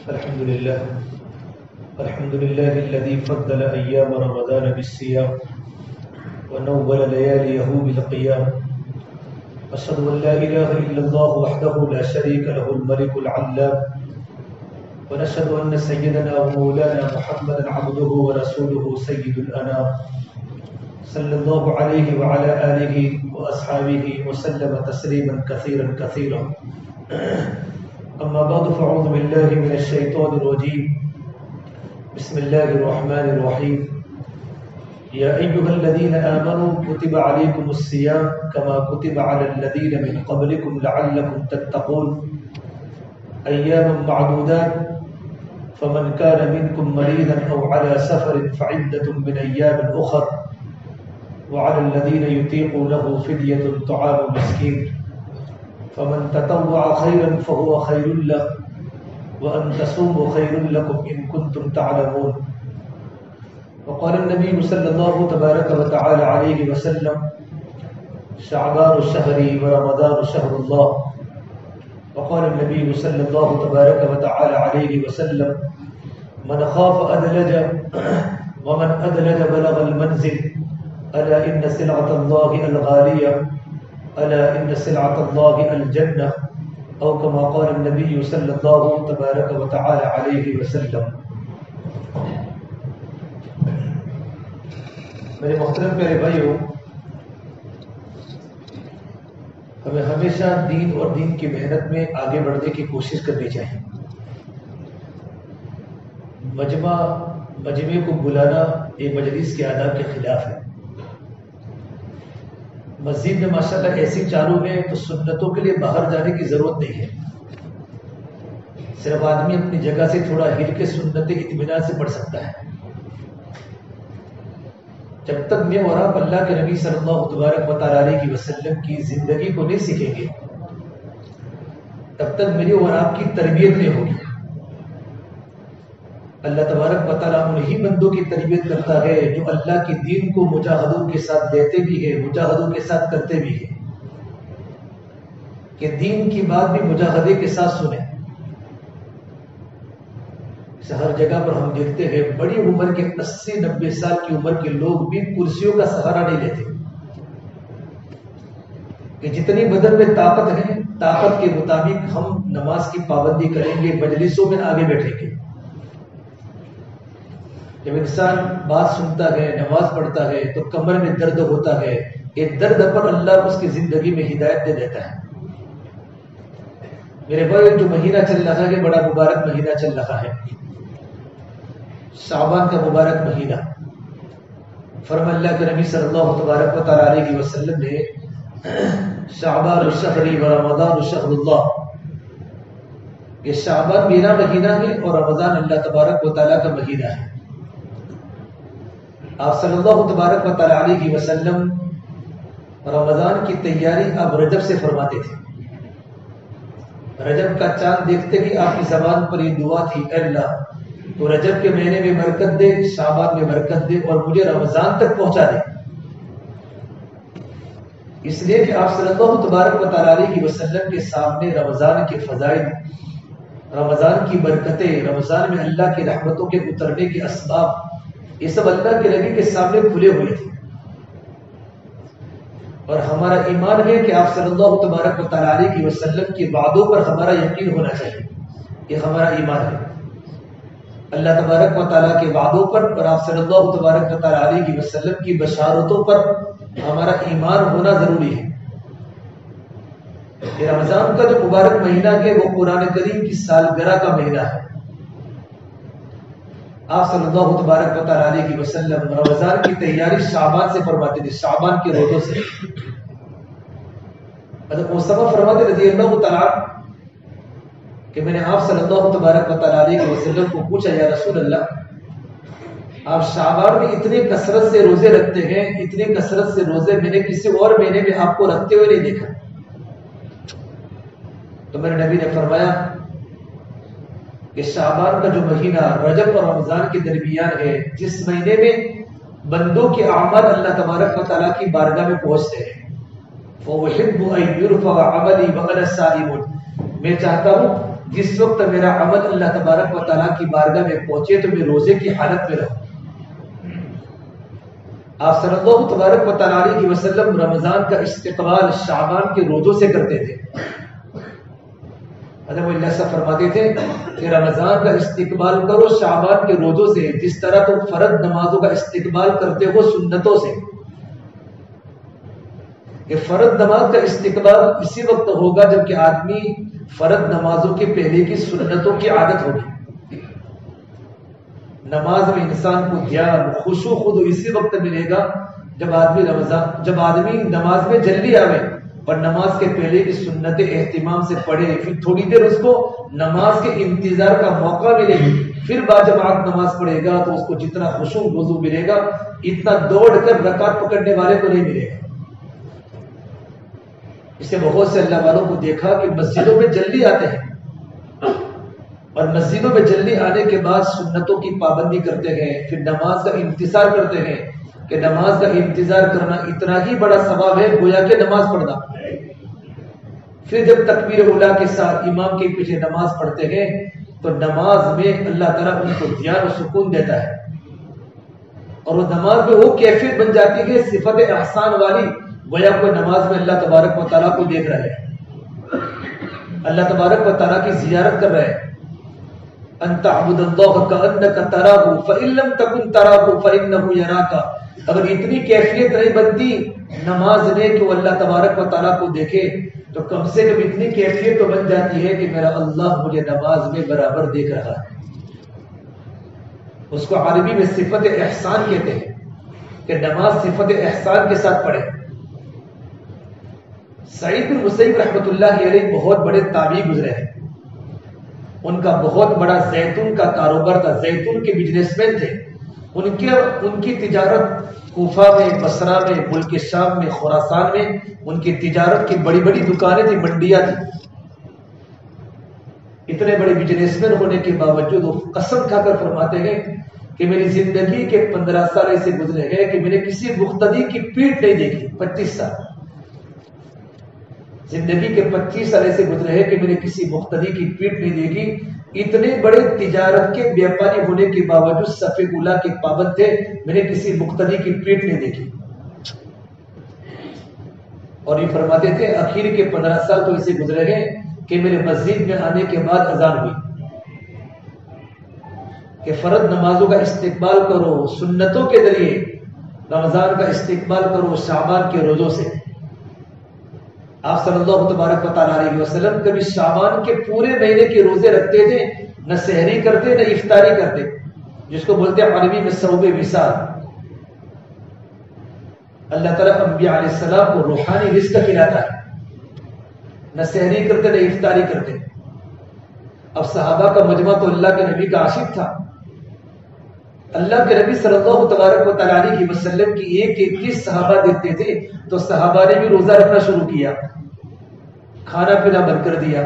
الحمد لله الذي فضل أيام رمضان بالصيام ونول لياليه بالقيام. أشهد أن لا إله إلا الله وحده لا شريك له الملك العلام، ونشهد أن سيدنا ومولانا محمدا عبده ورسوله سيد الأنام، صلى الله عليه وعلى آله وأصحابه وسلم تسليما كثيرا كثيرا. أما بعد فأعوذ بالله من الشيطان الرجيم. بسم الله الرحمن الرحيم. يا أيها الذين آمنوا كتب عليكم الصيام كما كتب على الذين من قبلكم لعلكم تتقون. أياما معدودات فمن كان منكم مريضا أو على سفر فعدة من أيام أخر وعلى الذين يطيقونه فدية طعام مسكين فمن تطوع خيرا فهو خير له وأن تصوموا خير لكم إن كنتم تعلمون. وقال النبي صلى الله تبارك وتعالى عليه وسلم: شعبان الشهر ورمضان شهر الله. وقال النبي صلى الله تبارك وتعالى عليه وسلم: من خاف أدلج ومن أدلج بلغ المنزل. ألا إن سلعة الله الغالية، ألا إن سلعة الله الجنة، أو كما قال النبي صلی اللہ تبارک و تعالی علیہ وسلم. میرے محترم پیارے بھائیوں، ہمیں ہمیشہ دین اور دین کی محنت میں آگے بڑھنے کی کوشش کرنی چاہیے. مجمع کو بلانا یہ مجلس کے آداب کے خلاف ہے. مسجد میں ماشاءاللہ ایسی چالو ہے تو سنتوں کے لیے باہر جانے کی ضرورت نہیں ہے. صرف آدمی اپنی جگہ سے تھوڑا ہل کے سنتیں اطمینان سے پڑھ سکتا ہے. جب تک میں اور آپ اللہ کے نبی صلی اللہ تبارک و تعالی علیہ وسلم کی زندگی کو نہیں سیکھیں گے تب تک میری اور آپ کی تربیت نہیں ہوگی. اللہ تبارک و تعالیٰ انہی بندوں کی تربیت کرتا ہے جو اللہ کے دین کو مجاہدوں کے ساتھ لیتے بھی ہے، مجاہدوں کے ساتھ کرتے بھی ہے. کہ دین کی بات بھی مجاہدے کے ساتھ سنیں. ہر جگہ پر ہم دیکھتے ہیں بڑی عمر کے 80-90 سال کی عمر کے لوگ بھی کرسیوں کا سہارا نہیں لیتے. کہ جتنی بدن میں طاقت ہے، طاقت کے مطابق ہم نماز کی پابندی کریں گے، مجلسوں میں آگے بیٹھیں گے. جب انسان بات سنتا ہے، نماز پڑھتا ہے تو کمر میں درد ہوتا ہے. یہ درد پر اللہ اس کی زندگی میں ہدایت دے دیتا ہے. میرے بھائی، جو مہینہ چل رہا ہے بڑا مبارک مہینہ چل رہا ہے، شعبان کا مبارک مہینہ. فرمان اللہ کے نبی صلی اللہ تبارک و تعالی علیہ وسلم نے شعبان الشہر ورمضان شہر اللہ، یہ شعبان میرا مہینہ ہے اور رمضان اللہ تبارک و تعالی کا مہینہ ہے. آپ صلی اللہ تبارک و تعالی علیہ وسلم رمضان کی تیاری آپ رجب سے فرماتے تھے. رجب کا چاند دیکھتے ہی آپ کی زبان پر یہ دعا تھی: اے اللہ تو رجب کے مہینے میں برکت دے، شعبان میں برکت دے اور مجھے رمضان تک پہنچا دے. اس لیے کہ آپ صلی اللہ تبارک و تعالی علیہ وسلم کے سامنے رمضان کے فضائل، رمضان کی برکتیں، رمضان میں اللہ کی رحمتوں کے اترنے کے اسباب، یہ سب اللہ کے نبی کے سامنے کھلے ہوئے تھے. اور ہمارا ایمان ہے کہ آپ صلی اللہ تبارک و تعالی علیہ وسلم کی وعدوں پر ہمارا یقین ہونا چاہیے. یہ ہمارا ایمان ہے. اللہ تبارک و تعالیٰ کے وعدوں پر اور آپ صلی اللہ تبارک و تعالی علیہ وسلم کی بشارتوں پر ہمارا ایمان ہونا ضروری ہے. یہ رمضان کا جو مبارک مہینہ ہے وہ قرآن کریم کی سالگرہ کا مہینہ ہے. آپ صلی اللہ تبارک و تعالی علیہ وسلم رمضان کی تیاری شعبان سے فرماتے تھے، شعبان کے روزوں سے. حضرت مصطفیٰ فرماتے رضی اللہ تعالیٰ کہ میں نے آپ صلی اللہ تبارک و تعالی علیہ وسلم کو پوچھا: یا رسول اللہ، آپ شعبان میں اتنی کثرت سے روزے رکھتے ہیں، اتنی کثرت سے روزے میں نے کسی اور مہینے میں آپ کو رکھتے ہوئے نہیں دیکھا. تو میرے نبی نے فرمایا کہ شعبان کا جو مہینہ رجب اور رمضان کے درمیان ہے، جس مہینے میں بندوں کے اعمال اللہ تبارک و تعالیٰ کی بارگاہ میں پہنچتے ہیں، فَأُحِبُّ أَن يُرْفَعَ عَمَلِي وَأَنَا صَائِمٌ، میں چاہتا ہوں جس وقت میرا عمل اللہ تبارک و تعالیٰ کی بارگاہ میں پہنچے تو میں روزے کی حالت میں رہوں۔ آپ صلی اللہ تبارک و تعالیٰ علیہ وسلم رمضان کا استقبال شعبان کے روزوں سے کرتے تھے۔ حضرت اللہ صاحب فرماتے تھے کہ رمضان کا استقبال کرو شعبان کے روزوں سے، جس طرح تم فرض نمازوں کا استقبال کرتے ہو سنتوں سے۔ کہ فرض نماز کا استقبال اسی وقت ہوگا جب کہ آدمی فرض نمازوں کے پہلے کی سنتوں کی عادت ہوگی۔ نماز میں انسان کو دھیان خشوع خود اسی وقت ملے گا جب آدمی نماز میں جلدی آوے اور نماز کے پہلے کی سنت اہتمام سے پڑھے، پھر تھوڑی دیر اس کو نماز کے انتظار کا موقع ملے گی، پھر باجماعت نماز پڑھے گا تو اس کو جتنا خشوع وضو ملے گا اتنا دوڑ کر رکعت پکڑنے والے کو نہیں ملے گا۔ اس سے بہت سے اللہ والوں کو دیکھا کہ مسجدوں میں جلدی آتے ہیں اور مسجدوں میں جلدی آنے کے بعد سنتوں کی پابندی کرتے ہیں، پھر نماز کا انتظار کرتے ہیں کہ نماز کا انتظار کرنا اتنا ہی بڑا ثواب ہے گویا کہ نماز پڑھنا۔ پھر جب تکبیر اولیٰ کے ساتھ امام کے پیچھے نماز پڑھتے ہیں تو نماز میں اللہ تعالیٰ ان کو دھیان و سکون دیتا ہے، اور وہ نماز میں وہ کیفیت بن جاتی ہے صفت احسان والی، گویا کوئی نماز میں اللہ تبارک و تعالیٰ کو دیکھ رہے ہیں، اللہ تبارک و تعالیٰ کی زیارت کر رہے ہیں۔ ان تعبد اللہ کأنک تراہ فإن لم تکن تراہ فإنہ یراک۔ اگر اتنی کیفیت نہیں بنتی نماز میں کہ وہ اللہ تبارک و تعالیٰ کو دیکھے تو کم سے کم اتنی کیفیت تو بن جاتی ہے کہ میرا اللہ مجھے نماز میں برابر دیکھ رہا ہے۔ اس کو عربی میں صفت احسان کہتے ہیں کہ نماز صفت احسان کے ساتھ پڑھے۔ سعید بن مسیب رحمۃ اللہ علیہ بہت بڑے تابعی گزرے ہیں، ان کا بہت بڑا زیتون کا کاروبار تھا، زیتون کے بزنس مین تھے۔ ان کی تجارت کوفہ میں، بصرہ میں، ملک شام میں، خراسان میں ان کی تجارت کی بڑی بڑی دکانیں تھیں، منڈیاں تھیں۔ اتنے بڑے بزنس مین ہونے کے باوجود وہ قسم کھا کر فرماتے ہیں کہ میری زندگی کے 15 سال ایسے گزرے ہیں کہ میں نے کسی مقتدی کی پیٹھ نہیں دیکھی۔ 25 سال زندگی کے 25 سال ایسے گزرے ہیں کہ میں نے کسی مقتدی کی پیٹھ نہیں دیکھی۔ اتنے بڑے تجارت کے بیاپاری ہونے کے باوجود صف اولیٰ کے پابند تھے، میں نے کسی مقتدی کی پیٹھ نہیں دیکھی۔ اور یہ فرماتے تھے اخیر کے 15 سال تو ایسے گزرے ہیں کہ میرے مسجد میں آنے کے بعد اذان ہوئی کہ فرض نمازوں کا استقبال کرو سنتوں کے ذریعے، رمضان کا استقبال کرو شعبان کے روزوں سے۔ آپ صلی اللہ تبارک و تعالیٰ علیہ وسلم کبھی شعبان کے پورے مہینے کے روزے رکھتے تھے، نہ سحری کرتے نہ افطاری کرتے، جس کو بولتے ہیں عربی میں صوم وصال۔ اللہ تعالیٰ انبیاء علیہ السلام کو روحانی رزق کھلاتا ہے، نہ سحری کرتے نہ افطاری کرتے۔ اب صحابہ کا مجمع تو اللہ کے نبی کا عاشق تھا، اللہ کے نبی صلی اللہ تبارک و تعالیٰ علیہ وسلم کی ایک ایک چیز صحابہ دیکھتے تھے تو صحابہ نے بھی روزہ رکھنا شروع کیا، کھانا پینا بند کر دیا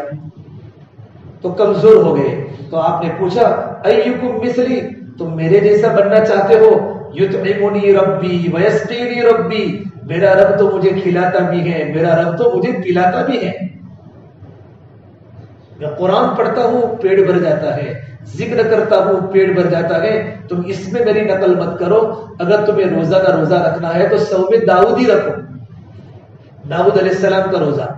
تو کمزور ہو گئے۔ تو آپ نے پوچھا ایکم مثلی، تم میرے جیسا بننا چاہتے ہو؟ یطعمنی ربی ویسقینی ربی، میرا رب تو مجھے کھلاتا بھی ہے، میرا رب تو مجھے پلاتا بھی ہے۔ میں قرآن پڑھتا ہوں پیٹ بھر جاتا ہے، ذکر کرتا ہوں پیٹ بھر جاتا ہے، تم اس میں میری نقل مت کرو۔ اگر تمہیں روزہ کا روزہ رکھنا ہے تو صوم داؤدی رکھو، داؤد علیہ السلام کا روزہ،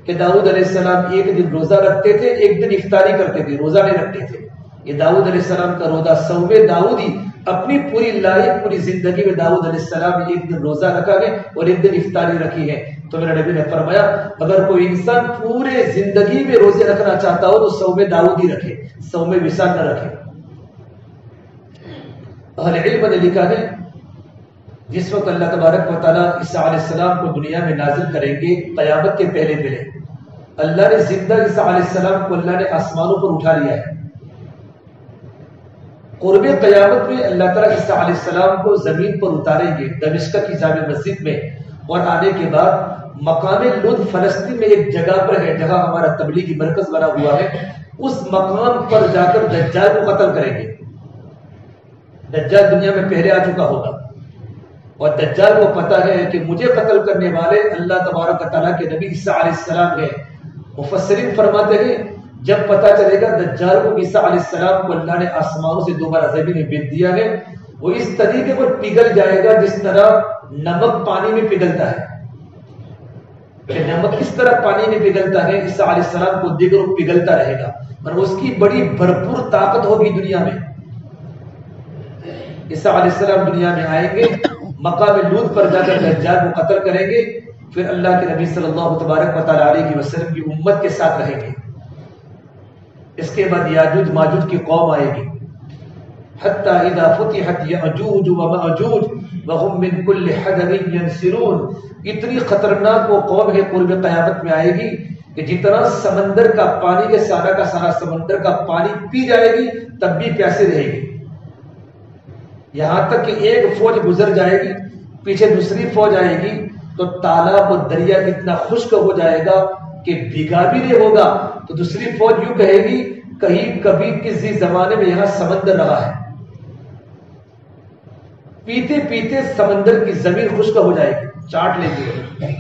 کہ داؤد علیہ السلام ایک دن روزہ رکھتے تھے، ایک دن افطاری کرتے تھے، روزہ نہیں رکھتے تھے۔ یہ داؤد علیہ السلام کا روزہ صوم داؤدی، اپنی پوری لائف پوری زندگی میں داؤد علیہ السلام نے ایک دن روزہ رکھا ہے اور ایک دن افطاری رکھی ہے۔ تو میرے نبی نے فرمایا اگر کوئی انسان پورے زندگی میں روزے رکھنا چاہتا ہو تو صوم داؤدی رکھے، صوم وصال نہ رکھے۔ اہل علم نے لکھا ہے جس وقت اللہ تبارک و تعالیٰ عیسیٰ علیہ السلام کو دنیا میں نازل کریں گے قیامت کے پہلے اللہ نے زندہ عیسیٰ علیہ السلام کو اللہ نے آسمانوں پر اٹھا لیا ہے۔ قرب قیامت میں اللہ تعالیٰ عیسیٰ علیہ السلام کو زمین پر اتاریں گے دمشق کی جامع مسجد میں، اور آنے کے بعد مقام لد فلسطین میں ایک جگہ پر ہے جہاں ہمارا تبلیغی مرکز بنا ہوا ہے، اس مقام پر جا کر دجال کو قتل کریں گے۔ دجال دنیا میں پہلے آ چکا ہوگا اور دجال کو پتا ہے کہ مجھے قتل کرنے والے اللہ تبارک و تعالیٰ کے نبی عیسیٰ علیہ السلام ہیں۔ مفسرین فرماتے ہیں جب پتا چلے گا دجال کو عیسیٰ علیہ السلام کو اللہ نے آسمانوں سے دوبارہ زمین میں بھیج دیا ہے، وہ اس طریقے پر پگھل جائے گا جس طرح نمک پانی میں پگھلتا ہے. کہ نمک کس طرح پانی میں پگھلتا ہے، عیسیٰ علیہ السلام کو دیکھ کر وہ پگھلتا رہے گا، اور اس کی بڑی بھرپور طاقت ہوگی دنیا میں. عیسیٰ علیہ السلام دنیا میں آئیں گے، مقام لوط پر جا کر دجال کو قتل کریں گے، پھر اللہ کے نبی صلی اللہ تبارک و تعالی علیہ وسلم کی امت کے ساتھ رہیں گے. اس کے بعد یاجوج ماجوج کی قوم آئے گی. حتی اذا فتحت یاجوج و ماجوج وهم من كل حدب ينسلون، اتنی خطرناک وہ قوم ہے قرب قیامت میں آئے گی کہ جتنا سمندر کا پانی کے سارا کا سارا سمندر کا پانی پی جائے گی تب بھی پیاسے رہے گی. یہاں تک کہ ایک فوج گزر جائے گی، پیچھے دوسری فوج آئے گی تو تالاب اور دریا اتنا خشک ہو جائے گا کہ بھیگا بھی نہیں ہوگا. تو دوسری فوج یوں کہے گی کہیں کبھی کسی زمانے میں یہاں سمندر رہا ہے. پیتے پیتے سمندر کی زمین خشک ہو جائے گی، چاٹ لیں گے،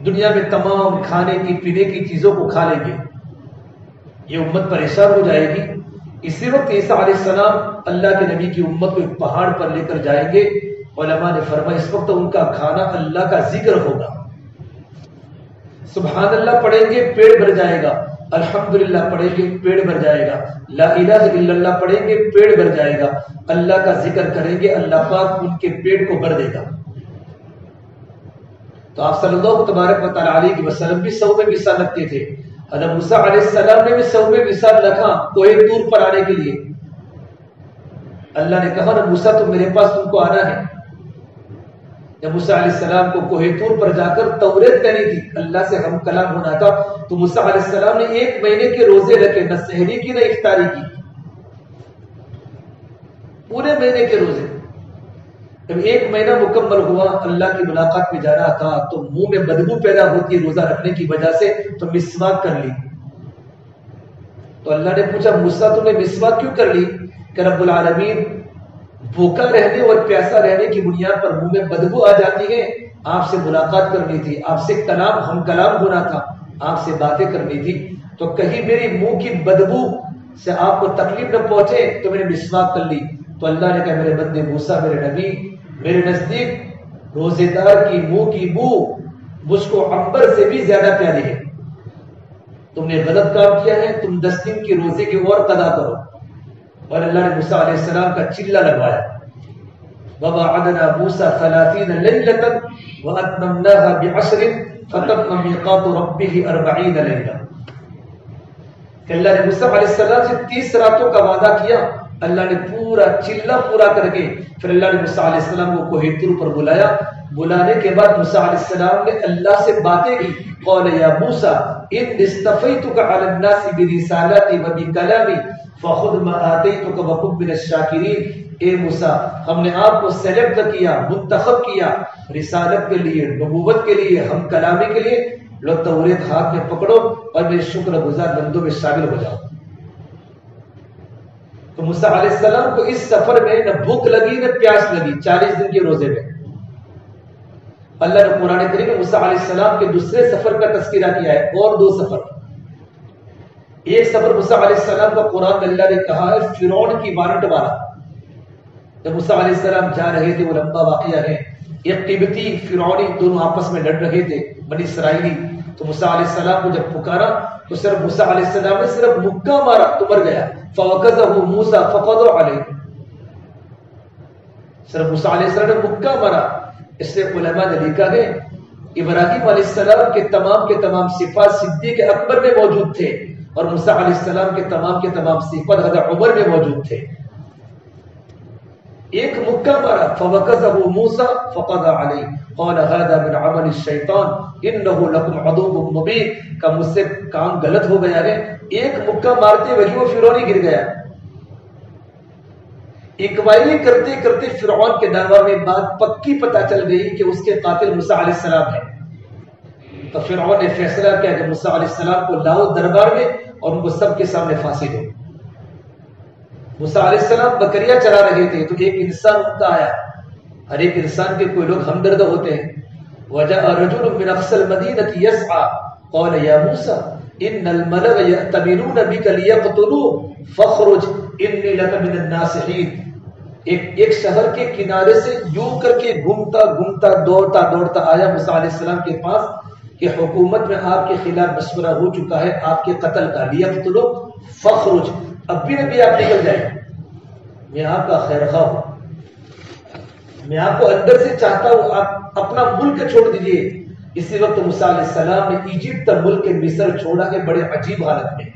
دنیا میں تمام کھانے کی پینے کی چیزوں کو کھا لیں گے. یہ امت پریشان ہو جائے گی. اسی وقت عیسیٰ علیہ السلام اللہ کے نبی کی امت کو ایک پہاڑ پر لے کر جائیں گے. علماء نے فرمایا اس وقت ان کا کھانا اللہ کا ذکر ہوگا. سبحان اللہ پڑھیں گے پیڑ بھر جائے گا، الحمدللہ پڑھیں گے پیڑ بھر جائے گا، لا الہ الا اللہ پڑھیں گے پیڑ بھر جائے گا، اللہ کا ذکر کریں گے اللہ پاک ان کے پیٹ کو بھر دے گا. تو آپ صلی اللہ تبارک و تعالی علیہ وسلم بھی صوم وصال رکھتے تھے. حضرت موسیٰ علیہ السلام نے بھی صوم وصال رکھا کوہ طور پر آنے کے لیے. اللہ نے کہا نا موسیٰ تو میرے پاس تم کو آنا ہے. جب موسیٰ علیہ السلام کو کوہ طور پر جا کر توریت کرنی تھی، اللہ سے ہم کلام ہونا تھا، تو موسیٰ علیہ السلام نے 1 مہینے کے روزے رکھے، نہ سحری کی نہ افطاری کی، پورے مہینے کے روزے. جب 1 مہینہ مکمل ہوا، اللہ کی ملاقات میں جانا تھا تو منہ میں بدبو پیدا ہوتی ہے روزہ رکھنے کی وجہ سے، تو مسواک کر لی. تو اللہ نے پوچھا موسیٰ تم نے مسواک کیوں کر لی؟ کہ رب العالمین بھوکا رہنے اور پیاسا رہنے کی بنیاد پر منہ میں بدبو آ جاتی ہے، آپ سے ملاقات کرنی تھی، آپ سے کلام ہم کلام ہونا تھا، آپ سے باتیں کرنی تھی، تو کہیں میری منہ کی بدبو سے آپ کو تکلیف نہ پہنچے تو میں نے مسواک کر لی. تو اللہ نے کہا میرے بندے موسیٰ میرے نبی، میرے نزدیک روزے دار کی منہ کی بو مجھ کو عنبر سے بھی زیادہ پیاری ہے. تم نے غلط کام کیا ہے، تم 10 دن کی روزے کی اور قضا کرو. اور اللہ نے موسیٰ علیہ السلام کا چلہ لگوایا. وَوَعَدْنَا مُوسَىٰ 30 لَيْلَةً وَأَتْمَمْنَاهَا بِعَشْرٍ فَتَمَّ مِيقَاتُ رَبِّهِ 40 لَيْلَةً. کہ اللہ نے موسیٰ علیہ السلام سے 30 راتوں کا وعدہ کیا. اللہ نے پورا چلہ پورا کر کے پھر اللہ نے موسیٰ علیہ السلام کو کوہ طور پر بلایا. بلانے کے بعد موسیٰ علیہ السلام نے اللہ سے باتیں کی. قال یا موسیٰ ان اصطفیتک علی الناس برسالتی و بکلامی فخذ ما آتیتک وکن من الشاکرین. اے موسیٰ ہم نے آپ کو سلیکٹ کیا، منتخب کیا رسالت کے لیے، نبوت کے لیے، ہم کلامی کے لیے. لو توریت ہاتھ میں پکڑو اور میرے شکر گزار بندوں میں شامل ہو جاؤ. تو موسیٰ علیہ السلام کو اس سفر میں نہ بھوک لگی نہ پیاس لگی، 40 دن کے روزے میں. اللہ نے قرآن کریم میں موسیٰ علیہ السلام کے دوسرے سفر کا تذکرہ کیا ہے، اور 2 سفر. ایک سفر موسیٰ علیہ السلام کا قرآن میں اللہ نے کہا ہے فرعون کی وارنٹ والا. جب موسیٰ علیہ السلام جا رہے تھے، وہ لمبا واقعہ ہے، ایک قبطی فرعونی دونوں آپس میں لڑ رہے تھے، بنی اسرائیلی. تو موسیٰ علیہ السلام کو جب پکارا تو صرف موسیٰ علیہ السلام نے صرف مکہ مارا تو مر گیا. فَوَقَذَهُ مُوسَىٰ فَقَضَى عَلَيْهِ. صرف موسیٰ علیہ السلام نے مکہ مارا. اس سے علماء نے لکھا ہے ابراہیم علیہ السلام کے تمام صفات صدیق اکبر میں موجود تھے، اور موسیٰ علیہ السلام کے تمام صفات حضرت عمر میں موجود تھے. ایک مکہ مارا. فَوَقَذَهُ مُوسَىٰ فَقَضَى عَلَيْهِ قَالَ هَذَا مِنْ عَمَلِ الشَّيْطَانِ إِنَّهُ لَكُمْ عَدُوٌّ مُّبِينٌ. کا مجھ سے کام غلط ہو گیا ہے. ایک مکہ مارتے وہی وہ فرعونی گر گیا. انکوائری کرتے کرتے فرعون کے دربار میں بات پکی پتہ چل گئی کہ اس کے قاتل موسیٰ علیہ السلام ہے. تو فرعون نے فیصلہ کیا کہ موسیٰ علیہ السلام کو لاؤ دربار میں اور ان کو سب کے سامنے پھانسی دو. موسیٰ علیہ السلام بکریاں چرا رہے تھے تو ایک انسان ان کا آیا. ہر ایک انسان کے کوئی لوگ ہمدرد ہوتے ہیں. وجاء رجل من اقصى المدينة يسعى قال يا موسى ان الملأ یأتمرون بک لیقتلوک فاخرج انی لک من الناصحین. ایک شہر کے کنارے سے یوں کر کے گھومتا دوڑتا آیا موسیٰ علیہ السلام کے پاس کہ حکومت میں آپ کے خلاف مشورہ ہو چکا ہے آپ کے قتل کا. لیقتلوک فاخرج، اب بھی نبی آپ نکل جائیں، میں آپ کا خیر خواہ ہوں، میں آپ کو اندر سے چاہتا ہوں، آپ اپنا ملک چھوڑ دیجئے. اسی وقت موسیٰ علیہ السلام نے ایجپٹ ملک مصر چھوڑا ہے بڑے عجیب حالت میں.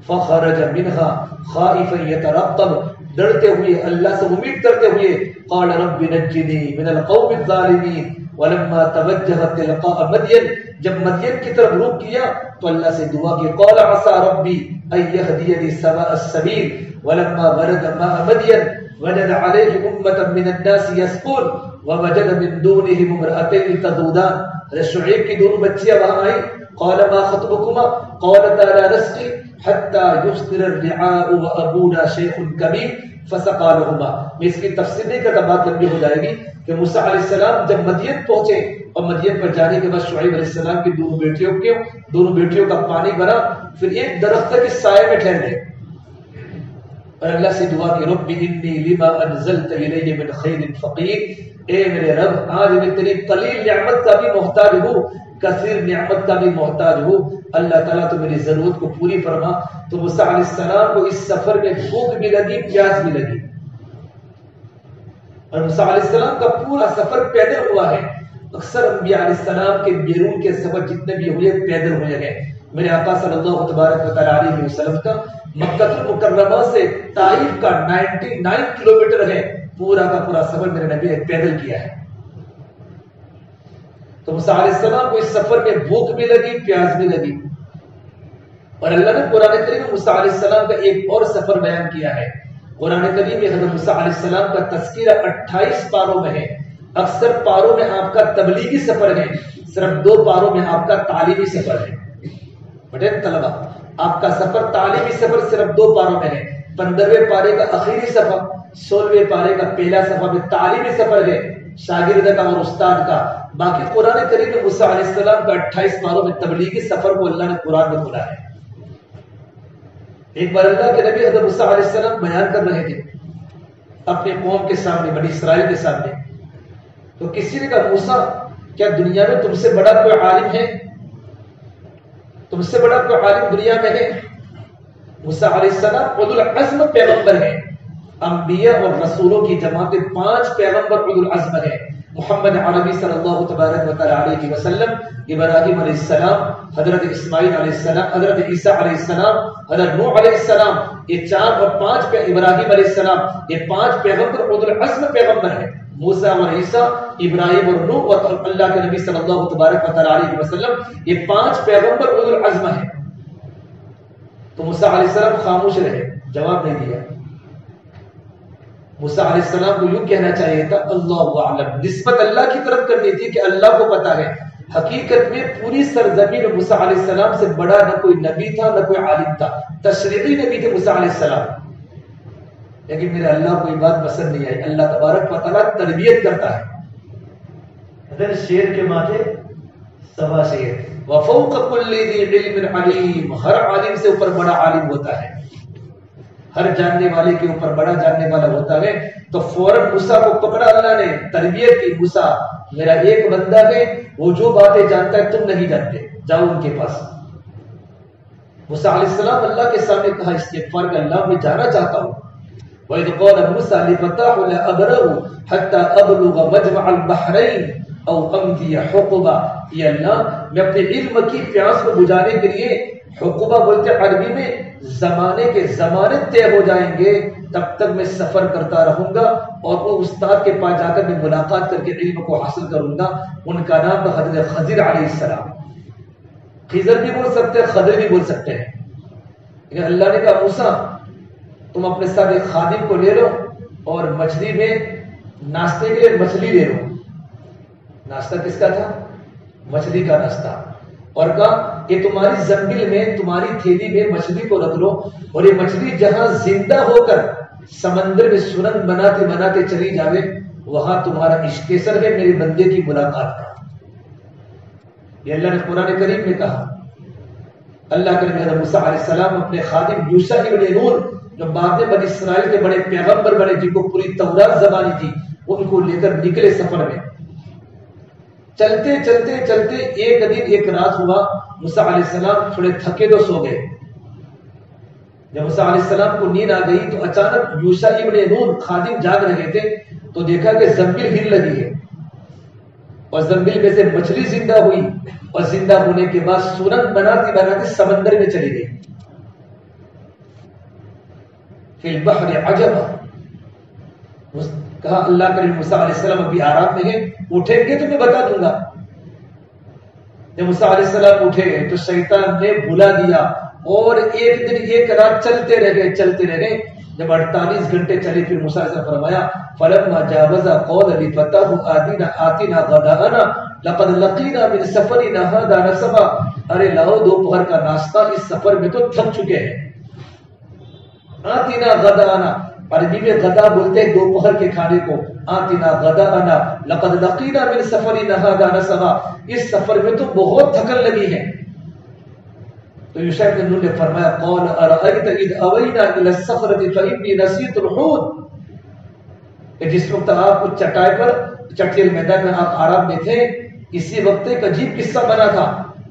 فخرج منها خائفا يترقب، ڈرتے ہوئے اللہ سے امید کرتے ہوئے. قال رب نجنی من القوم الظالمین ولما توجہ تلقاء مدین، جب مدین کی طرف رخ کیا تو اللہ سے دعا کی. قال عسى ربی ان يهديني سواء السبيل ولما ورد ماء مدين وجد عليه أمة من الناس يسقون ووجد من دونهم امرأتين تذودان. حضرت شعیب کی دونوں بچیاں وہاں آئیں. قال ما خطبكما قالتا لا نسقي حتى يصدر الرعاء وابونا شيخ كبير فسقى لهما. میں اس کی تفصیل نہیں کرتا، بات لمبی ہو جائے گی. کہ موسیٰ علیہ السلام جب مدین پہنچے اور مدین پر جانے کے بعد شعیب علیہ السلام کی دونوں بیٹیوں کا پانی بھرا، پھر ایک درخت کے سائے میں ٹھہر گئے اور اللہ سے دعا کی. رب انی لما انزلت الی من خیر فقیر، اے میرے رب آج میں تیری قلیل نعمت کا بھی محتاج ہوں، کثیر نعمت کا بھی محتاج ہوں. اللہ تعالیٰ تو میری ضرورت کو پوری فرما. تو موسیٰ علیہ السلام کو اس سفر میں بھوک بھی لگی، پیاس بھی لگی، اور موسیٰ علیہ السلام کا پورا سفر پیدل ہوا ہے. اکثر انبیاء علیہ السلام کے بیرون کے سفر جتنے بھی ہوئے پیدل ہوئے گئے. میرے آقا صلی اللہ تبارک و تعالی علیہ وسلم کا مکہ المکرمہ سے طائف کا 99 کلومیٹر ہے، پورا کا پورا سفر میرے نبی نے پیدل کیا ہے. تو موسیٰ علیہ السلام کو اس سفر میں بھوک بھی لگی، پیاس بھی لگی. اور اللہ نے قرآن کریم میں موسیٰ علیہ السلام کا ایک اور سفر بیان کیا ہے. قرآن کریم میں حضرت موسیٰ علیہ السلام کا تذکرہ 28 پاروں میں ہے. اکثر پاروں میں آپ کا تبلیغی سفر ہے، صرف 2 پاروں میں آپ کا تعلیمی سفر ہے. بٹے طلبہ، آپ کا سفر تعلیمی سفر صرف 2 پاروں میں ہے. 15ویں پارے کا آخری صفحہ، 16ویں پارے کا پہلا صفحہ میں تعلیمی سفر ہے شاگرد کا اور استاد کا. باقی قرآن کریم میں موسیٰ علیہ السلام کا 28 پاروں میں تبلیغی سفر کو اللہ نے قرآن میں کھولا ہے. ایک بار اللہ کے نبی حضرت موسیٰ علیہ السلام بیان کر رہے تھے اپنے قوم کے سامنے، بنی اسرائیل کے سامنے. تو کسی نے کہا موسیٰ کیا دنیا میں تم سے بڑا کوئی عالم ہے؟ تم سے بڑا کوئی عالم دنیا میں ہے؟ موسیٰ علیہ السلام اولو العزم پیغمبر ہیں. انبیاء اور رسولوں کی جماعت 5 پیغمبر اولو العزم ہیں. محمد عربی صلی اللہ تبارک و تعالی علیہ وسلم، ابراہیم علیہ السلام، حضرت اسماعیل علیہ السلام، حضرت عیسیٰ علیہ السلام، حضرت نوح علیہ السلام. یہ 4 اور 5 ابراہیم علیہ السلام، یہ 5 پیغمبر اولو العزم پیغمبر ہیں. موسیٰ اور عیسیٰ، ابراہیم اور نوح اور اللہ کے نبی صلی اللہ تبارک و تعالی علیہ وسلم، یہ 5 پیغمبر اولو العزم ہیں. تو موسیٰ علیہ السلام خاموش رہے، جواب نہیں دیا. موسیٰ علیہ السلام کو یوں کہنا چاہیے تھا اللہ اعلم، نسبت اللہ کی طرف کرنی تھی کہ اللہ کو پتا ہے. حقیقت میں پوری سرزمین موسیٰ علیہ السلام سے بڑا نہ کوئی نبی تھا نہ کوئی عالم تھا. تشریعی نبی تھے موسیٰ علیہ السلام، لیکن میرے اللہ کو یہ بات پسند نہیں آئی. اللہ تبارک و تعالیٰ تربیت کرتا ہے. اگر شیر کے ماتھے سوا شیر، وفوق کل ذی علم علیم، ہر عالم سے اوپر بڑا عالم ہوتا ہے، ہر جاننے والے کے اوپر بڑا جاننے والا ہوتا ہے. تو فوراً موسیٰ کو پکڑا اللہ نے، تربیت کی. موسیٰ میرا ایک بندہ ہے، وہ جو باتیں جانتا ہے تم نہیں جانتے، جاؤ ان کے پاس. موسیٰ علیہ السلام اللہ کے سامنے کہا استغفار کہ اللہ میں جانا چاہتا ہوں. وَإِذْ قَالَ مُوسَىٰ لِفَتَاهُ لَأَبْرَحُ حَتَّىٰ أَبْلُغَ مَجْمَعَ الْبَحْرَيْنِ أَوْ أَمْضِيَ حُقُبًا. یہ اللہ میں اپنے علم کی پیاس کو بجھانے کے لیے، حقبہ بولتے عربی میں زمانے کے زمانے طے ہو جائیں گے، تب تک میں سفر کرتا رہوں گا اور وہ استاد کے پاس جا کر میں ملاقات کر کے علم کو حاصل کروں گا. ان کا نام تھا حضرت خضر علیہ السلام. خضر بھی بول سکتے ہیں، خضر بھی بول سکتے ہیں. لیکن اللہ نے کہا موسیٰ تم اپنے ساتھ ایک خادم کو لے لو اور مچھلی میں ناشتے کے لیے مچھلی لے لو. ناشتہ کس کا تھا؟ مچھلی کا ناشتہ. اور کہا کہ تمہاری زنبیل میں، تمہاری تھیلی میں مچھلی کو رکھ لو، اور یہ مچھلی جہاں زندہ ہو کر سمندر میں سنن بناتے بناتے چلی جاوے، وہاں تمہارا اشکیسر ہے میرے بندے کی ملاقات کا. یہ اللہ نے قرآن کریم میں کہا. اللہ کے نبی حضرت موسیٰ علیہ السلام اپنے خادم یوشع ابن نون جو بعد میں بنی اسرائیل کے بڑے پیغمبر بنے، جن کو پوری تورات زبانی تھی، ان کو لے کر نکلے سفر میں۔ چلتے چلتے چلتے ایک دن ایک رات ہوا، موسیٰ علیہ السلام تھوڑے تھکے تو سو گئے۔ جب موسیٰ علیہ السلام کو نیند آ گئی تو اچانک یوشع ابن نون خادم جاگ رہے تھے تو دیکھا کہ زنبیل ہل لگی ہے، اور زنبیل میں سے مچھلی زندہ ہوئی، اور زندہ ہونے کے بعد سورج بناتی بناتی سمندر میں چلی گئی۔ فی البحر عجبا، کہا اللہ کریم موسیٰ علیہ السلام ابھی آرام میں ہیں، اٹھیں گے تو میں بتا دوں گا۔ جب موسیٰ علیہ السلام اٹھے تو شیطان نے بھلا دیا، اور ایک دن ایک رات چلتے رہے۔ جب 48 گھنٹے چلے پھر موسیٰ علیہ السلام فرمایا فلما جاوزا قال لفتاه آتنا غداءنا لقد لقينا من سفرنا هذا نصبا، ارے لاؤ دوپہر کا ناشتہ، اس سفر میں تو تھک چکے ہیں۔ آتنا غداءنا، عربی میں غدا بولتے ہیں دوپہر کے کھانے کو، آتنا غداءنا لقد لقينا من سفرنا هذا نصبا، اس سفر میں تو بہت تھکن لگی ہے۔ تو یوشع بن نون نے فرمایا قال ارأيت اذ اوينا الى الصخرة فاني نسيت الحوت، کہ جس وقت آپ کو چٹائی پر چٹیل میدان میں آپ آرام میں تھے، اسی وقت ایک عجیب قصہ بنا تھا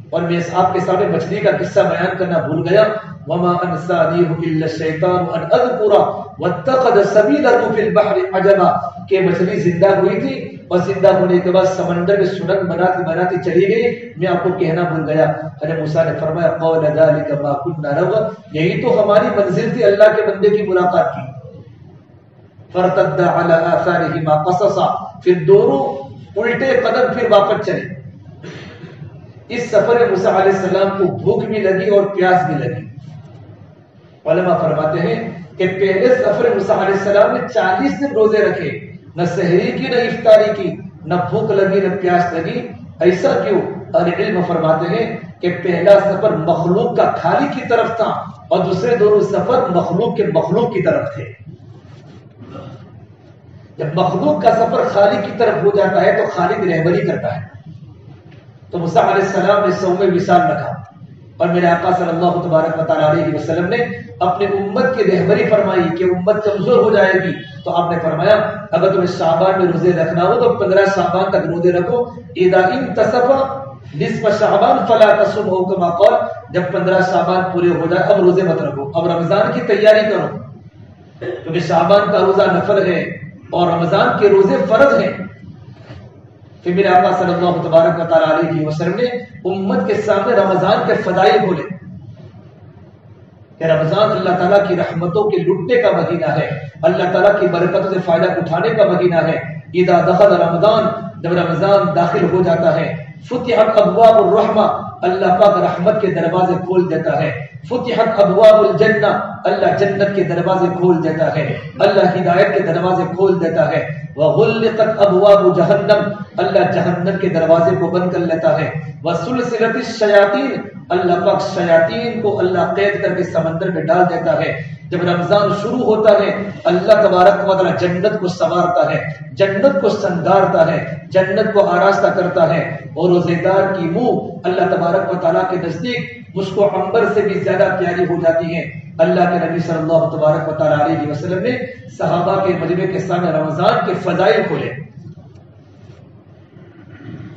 اور میں آپ کے سامنے مچھلی کا قصہ بیان کرنا بھول گیا۔ وما انسانیہ الا الشیطان ان اذکر واتخذ سبیلہ فی البحر عجبا، کہ مچھلی زندہ ہوئی تھی اور زندہ ہونے کے بعد سمندر میں سنن بناتی بناتی چلی گئی، میں آپ کو کہنا بھول گیا۔ حضرت موسیٰ نے فرمایا قول ذلک ما كنا نبغ، یہی تو ہماری منزل تھی اللہ کے بندے کی ملاقات کی۔ فرتد علی آثارہما قصصا، پھر دونوں الٹے قدم پھر واپس چلے۔ اس سفر میں موسیٰ علیہ السلام کو بھوک بھی لگی اور پیاس بھی لگی۔ علماء فرماتے ہیں کہ پہلے سفر موسیٰ علیہ السلام نے 40 دن روزے رکھے، نہ سحری کی نہ افطاری کی، نہ بھوک لگی نہ پیاس لگی۔ ایسا کیوں؟ اور علم فرماتے ہیں کہ پہلا سفر مخلوق کا خالق کی طرف تھا اور دوسرے دونوں سفر مخلوق کے مخلوق کی طرف تھے۔ جب مخلوق کا سفر خالق کی طرف ہو جاتا ہے تو خالق رہبری کرتا ہے۔ تو موسیٰ علیہ السلام نے صوم وصال رکھا، اور میرے آقا صلی اللہ تبارک و تعالی علیہ وسلم نے اپنی امت کی رہبری فرمائی کہ امت کمزور ہو جائے گی، تو آپ نے فرمایا اگر تمہیں شعبان میں روزے رکھنا ہو تو 15 شعبان تک روزے رکھو۔ اذا انتصف نصف شعبان فلا تصوموا كما قال، جب 15 شعبان پورے ہو جائے اب روزے مت رکھو، اب رمضان کی تیاری کرو، کیونکہ شعبان کا روزہ نفل ہے اور رمضان کے روزے فرض ہیں۔ پھر میرے آقا صلی اللہ تبارک و تعالی علیہ وسلم نے امت کے سامنے رمضان کے فضائل کھولے کہ رمضان اللہ تعالیٰ کی رحمتوں کے لٹنے کا مہینہ ہے، اللہ تعالیٰ کی برکتوں سے فائدہ اٹھانے کا مہینہ ہے۔ اذا دخل رمضان، جب رمضان داخل ہو جاتا ہے، فتحت ابواب الرحمہ، اللہ پاک رحمت کے دروازے کھول دیتا ہے۔ فتحت ابواب الجنہ، اللہ جنت کے دروازے کھول دیتا ہے، اللہ ہدایت کے دروازے کھول دیتا ہے۔ وغلقت ابواب جہنم، اللہ جہنم کے دروازے کو بند کر لیتا ہے۔ وسلسلت الشیاطین، اللہ پاک شیاطین کو اللہ قید کر کے سمندر میں ڈال دیتا ہے۔ جب رمضان شروع ہوتا ہے اللہ تبارک و تعالی جنت کو سنوارتا ہے، جنت کو سنگارتا ہے، جنت کو آراستہ کرتا ہے، اور روزے دار کی منہ اللہ تبارک و تعالیٰ کے نزدیک مشک و عنبر سے بھی زیادہ پیاری ہو جاتی ہے۔ اللہ کے نبی صلی اللہ تبارک و تعالی علیہ وسلم نے صحابہ کے مجمع کے سامنے رمضان کے فضائل کھولے۔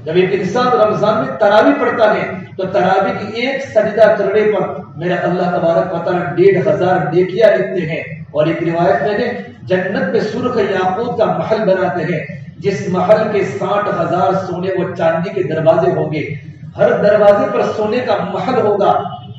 جب ایک انسان رمضان میں تراویح پڑھتا ہے تو تراویح کی ایک سجدہ کرنے پر میرا اللہ تبارک و تعالی 1500 نیکیاں لکھتے ہیں۔ اور ایک روایت میں ہے جنت میں سرخ یاقوت کا محل بناتے ہیں، جس محل کے 60,000 سونے و چاندی کے دروازے ہوں گے، ہر دروازے پر سونے کا محل ہوگا۔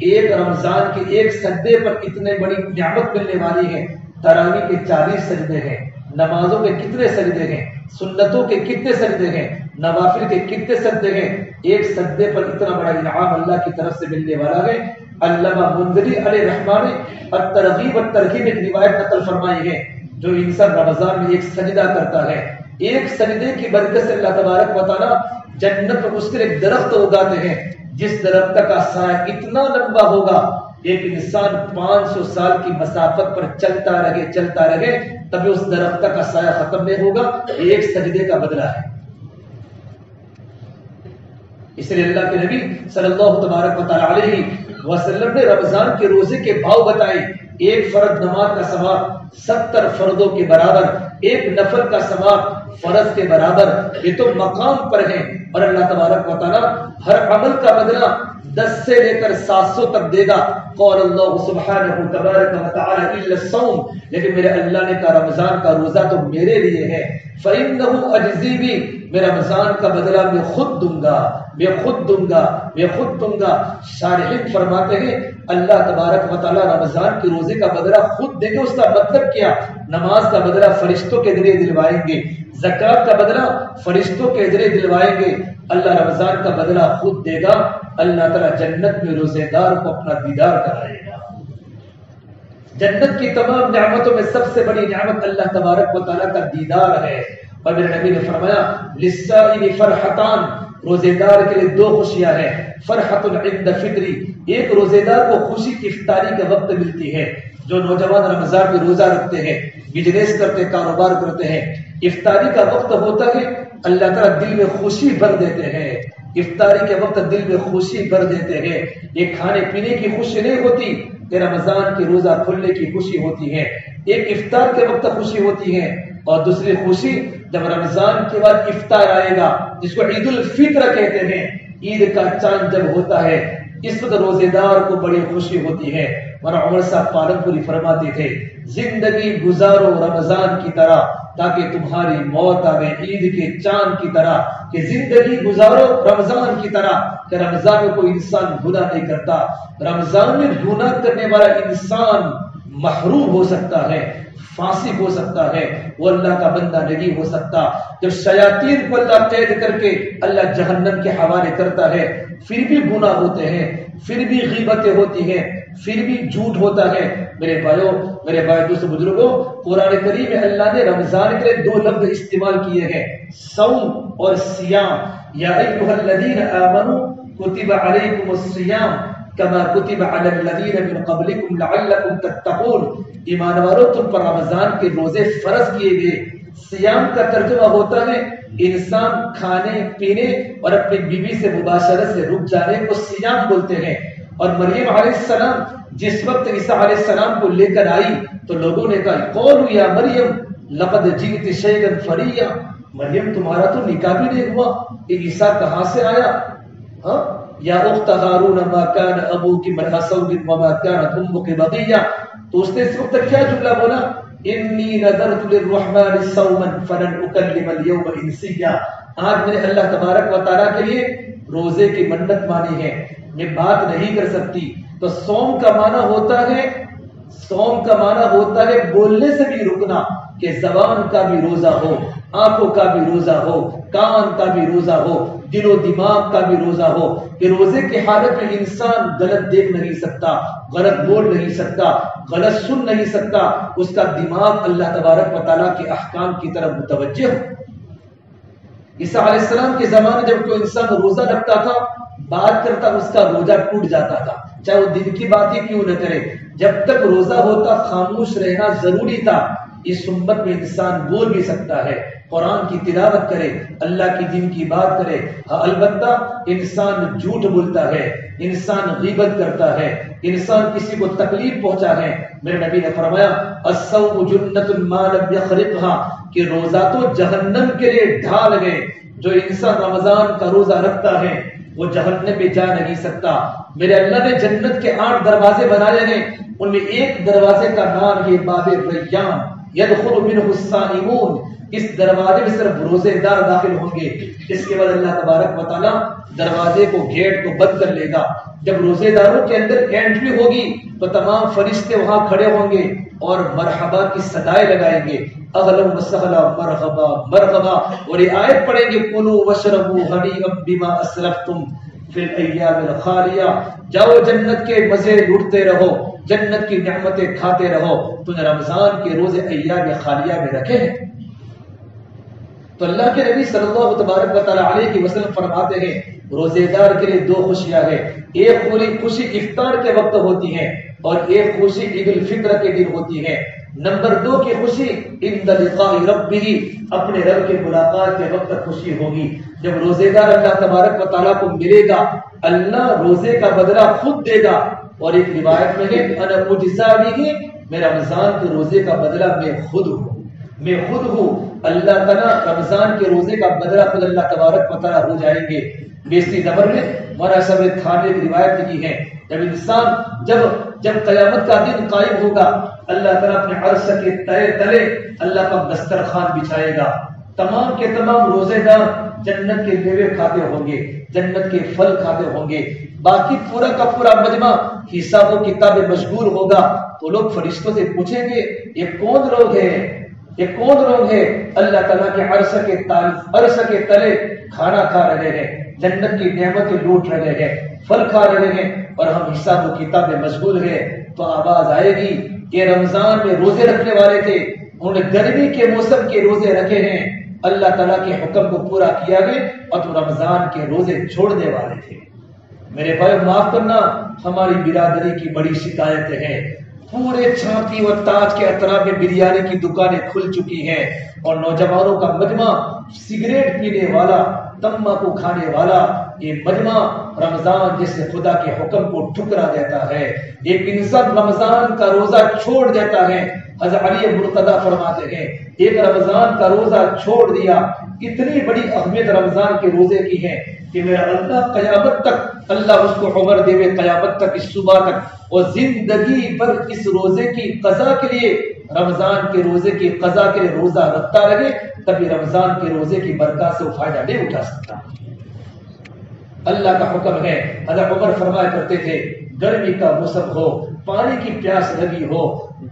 ایک رمضان کے ایک سجدے پر اتنے بڑی نعمت ملنے والی ہے۔ تراویح کے 40 سجدے ہیں، نمازوں کے کتنے سجدے ہیں، سنتوں کے کتنے سجدے ہیں، نوافل کے کتنے سجدے ہیں، ایک سجدے پر اتنا بڑا انعام اللہ کی طرف سے ملنے والا ہے۔ علامہ منذری علیہ رحمہ نے الترغیب والترہیب ایک روایت نقل فرمائی ہے، جو انسان رمضان میں ایک سجدہ کرتا ہے، ایک سجدے کی برکت سے اللہ تبارک و تعالی جنت میں اس کے ایک درخت اگاتے ہیں، جس درخت کا سایہ اتنا لمبا ہوگا ایک انسان 500 سال کی مسافت پر چلتا رہے تبھی اس درخت کا سایہ ختم نہیں ہوگا۔ ایک سجدے کا بدلہ ہے۔ اس لیے اللہ کے نبی صلی اللہ تبارک و تعالی علیہ وسلم نے رمضان کے روزے کے بھاؤ بتائے. ایک فرض نماز کا ثواب 70 فرضوں کے برابر، ایک نفل کا ثواب فرض کے برابر. یہ تو مقام پر ہے. اور اللہ تبارک و تعالی ہر عمل کا بدلہ 10 سے لے کر 700 تک دے گا. قول اللہ سبحانہ تبارک و تعالی الا الصوم، لیکن میرے اللہ نے کہا رمضان کا روزہ تو میرے لیے ہے. فإنه أجزي بي، میں رمضان کا بدلہ میں خود دوں گا، میں خود دوں گا، میں خود دوں گا. شارحین فرماتے ہیں اللہ تبارک و تعالی رمضان کے روزے کا بدلہ خود دے گا. اس کا مطلب کیا؟ نماز کا بدلہ فرشتوں کے ذریعے دلوائیں گے، زکات کا بدلہ فرشتوں کے ذریعے دلوائیں گے. اللہ رمضان کا بدلہ خود دے گا. اللہ تعالیٰ جنت میں روزے دار کو اپنا دیدار کرائے گا. جنت کی تمام نعمتوں میں سب سے بڑی نعمت اللہ تبارک و تعالیٰ کا دیدار ہے. اور میرے نبی نے فرمایا للصائم فرحتان، روزے دار کے لیے 2 خوشیاں ہیں. فرحت عند فطری، ایک روزے دار کو خوشی افطاری کے وقت ملتی ہے. جو نوجوان رمضان میں روزہ رکھتے ہیں، بزنس کرتے، کاروبار کرتے ہیں، افطاری کا وقت ہوتا ہے اللہ تعالیٰ دل میں خوشی بھر دیتے ہیں. افطاری کے وقت دل میں خوشی بھر دیتے ہیں. یہ کھانے پینے کی خوشی نہیں ہوتی، کہ رمضان کی روزہ کھلنے کی خوشی ہوتی ہے. ایک افطار کے وقت خوشی ہوتی ہے، اور دوسری خوشی جب رمضان کے بعد افطار آئے گا، جس کو عید الفطر کہتے ہیں. عید کا چاند جب ہوتا ہے اس وقت روزے دار کو بڑی خوشی ہوتی ہے. اور عمر صاحب پالنپوری فرماتے تھے زندگی گزارو رمضان کی طرح تاکہ تمہاری موت آئے عید کے چاند کی طرح. کہ زندگی گزارو رمضان کی طرح، کہ رمضان میں کوئی انسان گناہ نہیں کرتا. رمضان میں گناہ کرنے والا انسان محروم ہو سکتا ہے، فاسق ہو سکتا ہے، وہ اللہ کا بندہ نہیں ہو سکتا. جب شیاطین کو اللہ قید کر کے اللہ جہنم کے حوالے کرتا ہے، پھر بھی گناہ ہوتے ہیں، پھر بھی غیبتیں ہوتی ہیں، پھر بھی جھوٹ ہوتا ہے. میرے بھائیوں، میرے بھائی دوستوں، بزرگوں، قرآن کریم میں اللہ نے رمضان کے لیے 2 لفظ استعمال کیے ہیں، صوم اور سیام. یا ایھا الذین آمنوا کتب علیکم الصیام کما کتب علی الذین من قبلکم لعلکم تتقون. ایمان والو، تم پر رمضان کے روزے فرض کیے گئے. سیام کا ترجمہ ہوتا ہے انسان کھانے پینے اور اپنی بیوی سے مباشرت سے رک جانے کو سیام بولتے ہیں. اور مریم علیہ السلام جس وقت عیسیٰ علیہ السلام کو لے کر آئی تو لوگوں نے کہا قولوا یا مریم لقد جئت شیئا فریا، مریم تمہارا تو نکاح بھی نہیں ہوا، یہ عیسیٰ کہاں سے آیا؟ یا اخت ہارون ما کان ابوک امرأ سوء وما کانت امک بغیہ. تو اس نے اس وقت کیا جملہ بولا؟ انی نذرت للرحمن صوما فلن اکلم اليوم انسیا. آج میں نے اللہ تبارک و تعالیٰ کے لیے روزے کی منت مانی ہے، میں بات نہیں کر سکتی. تو صوم کا معنی ہوتا ہے، صوم کا معنی ہوتا ہے بولنے سے بھی رکنا، کہ زبان کا بھی روزہ ہو، آنکھوں کا بھی روزہ ہو، کان کا بھی روزہ ہو، دل و دماغ کا بھی روزہ ہو. کہ روزے کی حالت میں انسان غلط دیکھ نہیں سکتا، غلط بول نہیں سکتا، غلط سن نہیں سکتا. اس کا دماغ اللہ تبارک و تعالیٰ کے احکام کی طرف متوجہ ہو. عیسیٰ علیہ السلام کے زمانے جب کوئی انسان روزہ رکھتا تھا، بات کرتا اس کا روزہ ٹوٹ جاتا تھا، چاہے وہ دن کی بات ہی کیوں نہ کرے. جب تک روزہ ہوتا خاموش رہنا ضروری تھا. اس امت میں انسان بول بھی سکتا ہے، قرآن کی تلاوت کرے، اللہ کی دین کی بات کرے. البتہ انسان جھوٹ بولتا ہے، انسان غیبت کرتا ہے، انسان کسی کو تکلیف پہنچا ہے. میرے نبی نے فرمایا الصوم جنۃ ما لم یخرقها، کہ روزہ تو جہنم کے لیے ڈھال ہے. جو انسان رمضان کا روزہ رکھتا ہے وہ جہنم میں جا نہیں سکتا. میرے اللہ نے جنت کے 8 دروازے بنائے ہیں، ان میں ایک دروازے کا نام ہے باب ریان، یدخل منہ الصائمون. اس دروازے میں صرف روزے دار داخل ہوں گے. اس کے بعد اللہ تبارک و تعالیٰ دروازے کو، گیٹ کو بند کر لے گا. جب روزے داروں کے اندر انٹری ہوگی تو تمام فرشتے وہاں کھڑے ہوں گے اور مرحبا کی صدائیں لگائیں گے، اہلا وسہلا مرحبا مرحبا. اور یہ آیت پڑھیں گے کلوا واشربوا ہنیئا بما اسلفتم فی الایام الخالیہ. جاؤ جنت کے مزے لوٹتے رہو، جنت کی نعمتیں کھاتے رہو. تو نے رمضان کے روزے ایام خالیہ میں رکھے ہیں. تو اللہ کے نبی صلی اللہ تبارک و تعالیٰ علیہ وسلم فرماتے ہیں روزے دار کے لیے 2 خوشیاں ہیں. ایک خوشی افطار کے وقت ہوتی ہے اور ایک خوشی عید الفطر کے دن ہوتی ہے. نمبر 2 کی خوشی عند لقاء ربہ، اپنے رب کے ملاقات کے وقت خوشی ہوگی. جب روزے دار اللہ تبارک و تعالیٰ کو ملے گا، اللہ روزے کا بدلہ خود دے گا. اور ایک روایت میں ہے انا مجزا بھی، میں رمضان کے روزے کا بدلہ میں خود ہوں. اللہ تعالیٰ رمضان کے روزے کا بدلہ خود اللہ تبارک و تعالیٰ ہو جائیں گے. بیستی زبر میں مولانا صاحب تھانوی کی روایت لکھی ہے، جب انسان جب قیامت کا دن قائم ہوگا، اللہ تعالیٰ اپنے عرش کے تلے اللہ کا دسترخوان بچھائے گا. تمام کے تمام روزے دار جنت کے میوے کھاتے ہوں گے، جنت کے پھل کھاتے ہوں گے. باقی پورا کا پورا مجمع حساب و کتاب مشغول ہوگا. تو لوگ فرشتوں سے پوچھیں گے یہ کون لوگ ہیں؟ اللہ تعالیٰ کے عرش کے تلے کھانا کھا رہے ہیں، جنت کی نعمتیں لوٹ رہے ہیں، پھل کھا رہے ہیں، اور ہم حساب و کتاب میں مشغول ہیں. تو آواز آئے گی کہ رمضان میں روزے رکھنے والے تھے، انہوں نے گرمی کے موسم کے روزے رکھے ہیں، اللہ تعالیٰ کے حکم کو پورا کیا گیا، اور تو رمضان کے روزے چھوڑنے والے تھے. میرے بھائی معاف کرنا، ہماری برادری کی بڑی شکایتیں ہیں. پورے چھاتی اور تاج کے اطراف میں بریانی کی دکانیں کھل چکی ہیں، اور نوجوانوں کا مجمع، سگریٹ پینے والا، تمباکو کھانے والا، یہ مجمع رمضان جیسے خدا کے حکم کو ٹھکرا دیتا ہے. ایک انسان رمضان کا روزہ چھوڑ دیتا ہے. حضرت علی مرتضیٰ فرماتے ہیں ایک رمضان کا روزہ چھوڑ دیا، اتنی بڑی اہمیت رمضان کے روزے کی ہے کہ میرا اللہ قیامت تک، اللہ اس کو عمر دے قیامت تک، اس صبح تک، اور زندگی بھر اس روزے کی قضا کے لیے، رمضان کے روزے کی قضا کے لیے روزہ رکھتا رہے، کبھی رمضان کے روزے کی برکات سے وہ فائدہ نہیں اٹھا سکتا. اللہ کا حکم ہے. حضرت عمر فرمایا کرتے تھے گرمی کا موسم ہو، پانی کی پیاس لگی ہو،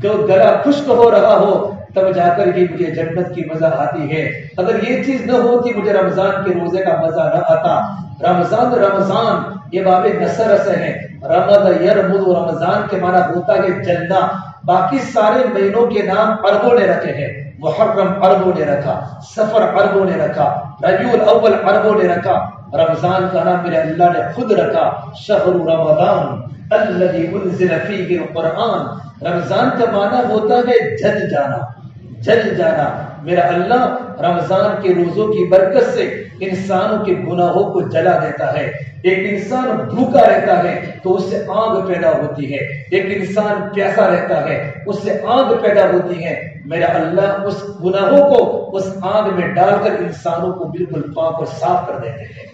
گلا خشک ہو رہا ہو، تب جا کر ہی مجھے جنت کی مزہ آتی ہے. اگر یہ چیز نہ ہوتی مجھے رمضان کے روزے کا مزہ نہ آتا. رمضان یہ باب نصر سے ہے. رمضان یرمض، رمضان کے معنی ہوتا ہے جلنا. باقی سارے مہینوں کے نام عربوں نے رکھے ہیں. محرم عربوں نے رکھا، سفر عربوں نے رکھا، ربیع الاول عربوں نے رکھا. رمضان کا نام میرے اللہ نے خود رکھا، شہر رمضان الذی انزل فیہ القرآن. رمضان کا معنی ہوتا ہے جل جانا. میرا اللہ رمضان کے روزوں کی برکت سے انسانوں کے گناہوں کو جلا دیتا ہے. ایک انسان بھوکا رہتا ہے تو اس سے آگ پیدا ہوتی ہے، ایک انسان پیاسا رہتا ہے اس سے آگ پیدا ہوتی ہے. میرا اللہ اس گناہوں کو اس آگ میں ڈال کر انسانوں کو بالکل پاک اور صاف کر دیتے ہیں.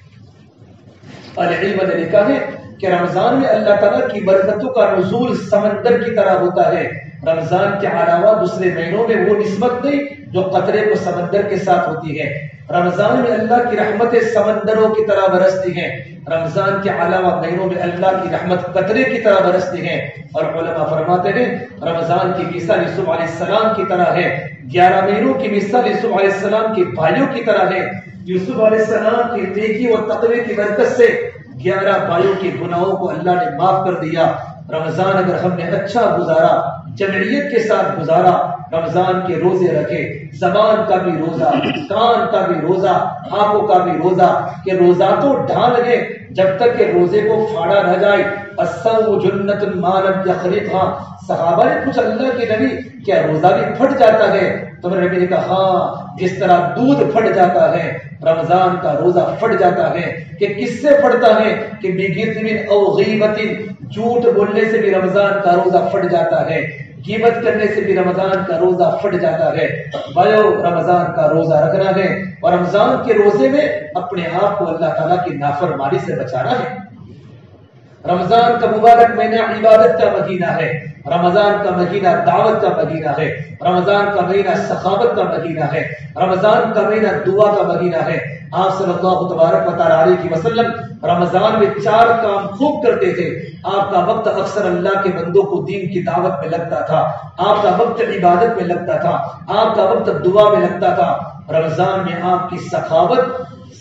علم نے لکھا ہے کہ رمضان میں اللہ تعالیٰ کی برکتوں کا نزول سمندر کی طرح ہوتا ہے. رمضان کے علاوہ دوسرے مہینوں میں وہ نسبت نہیں جو قطرے کو سمندر کے ساتھ ہوتی ہے. رمضان میں اللہ کی رحمتیں سمندروں کی طرح برستی ہیں. رمضان کے علاوہ مہینوں میں اللہ کی رحمت قطرے کی طرح برستی ہے. اور علماء فرماتے ہیں رمضان کی مثال یوسف علیہ السلام کی طرح ہے. 11 مہینوں کی مثال یوسف علیہ السلام کے بھائیوں کی طرح ہے. یوسف علیہ السلام کی نیکی اور تقوی کی برکت سے 11 بھائیوں کے گناہوں کو اللہ نے معاف کر دیا. رمضان اگر ہم نے اچھا گزارا، جمعیت کے ساتھ گزارا، رمضان کے روزے رکھے، زبان کا بھی روزہ، کان کا بھی روزہ، آنکھوں کا بھی روزہ، کہ روزہ تو ڈھال گئے جب تک کہ روزے کو پھاڑا نہ جائے. الصوم جنۃ ما لم یخرقها. صحابہ نے پوچھا اللہ کے نبی کیا روزہ بھی پھٹ جاتا ہے؟ تو میرے نبی نے کہا ہاں، جس طرح دودھ پھٹ جاتا ہے رمضان کا روزہ پھٹ جاتا ہے. کہ کس سے پھٹتا ہے؟ کہ بغیبت او غیبت، جھوٹ بولنے سے بھی رمضان کا روزہ پھٹ جاتا ہے، غیبت کرنے سے بھی رمضان کا روزہ پھٹ جاتا ہے. بھائیو رمضان کا روزہ رکھنا ہے، اور رمضان کے روزے میں اپنے آپ کو اللہ تعالیٰ کی نافرمانی سے بچانا ہے. رمضان کا مبارک مہینہ عبادت کا مہینہ ہے، رمضان کا مہینہ دعوت کا مہینہ ہے، رمضان کا مہینہ سخاوت کا مہینہ ہے، رمضان کا مہینہ دعا کا مہینہ ہے. آپ صلی اللہ تبارک و تعالیٰ علیہ وسلم رمضان میں 4 کام خوب کرتے تھے. آپ کا وقت اکثر اللہ کے بندوں کو دین کی دعوت میں لگتا تھا، آپ کا وقت عبادت میں لگتا تھا، آپ کا وقت دعا میں لگتا تھا. رمضان میں آپ کی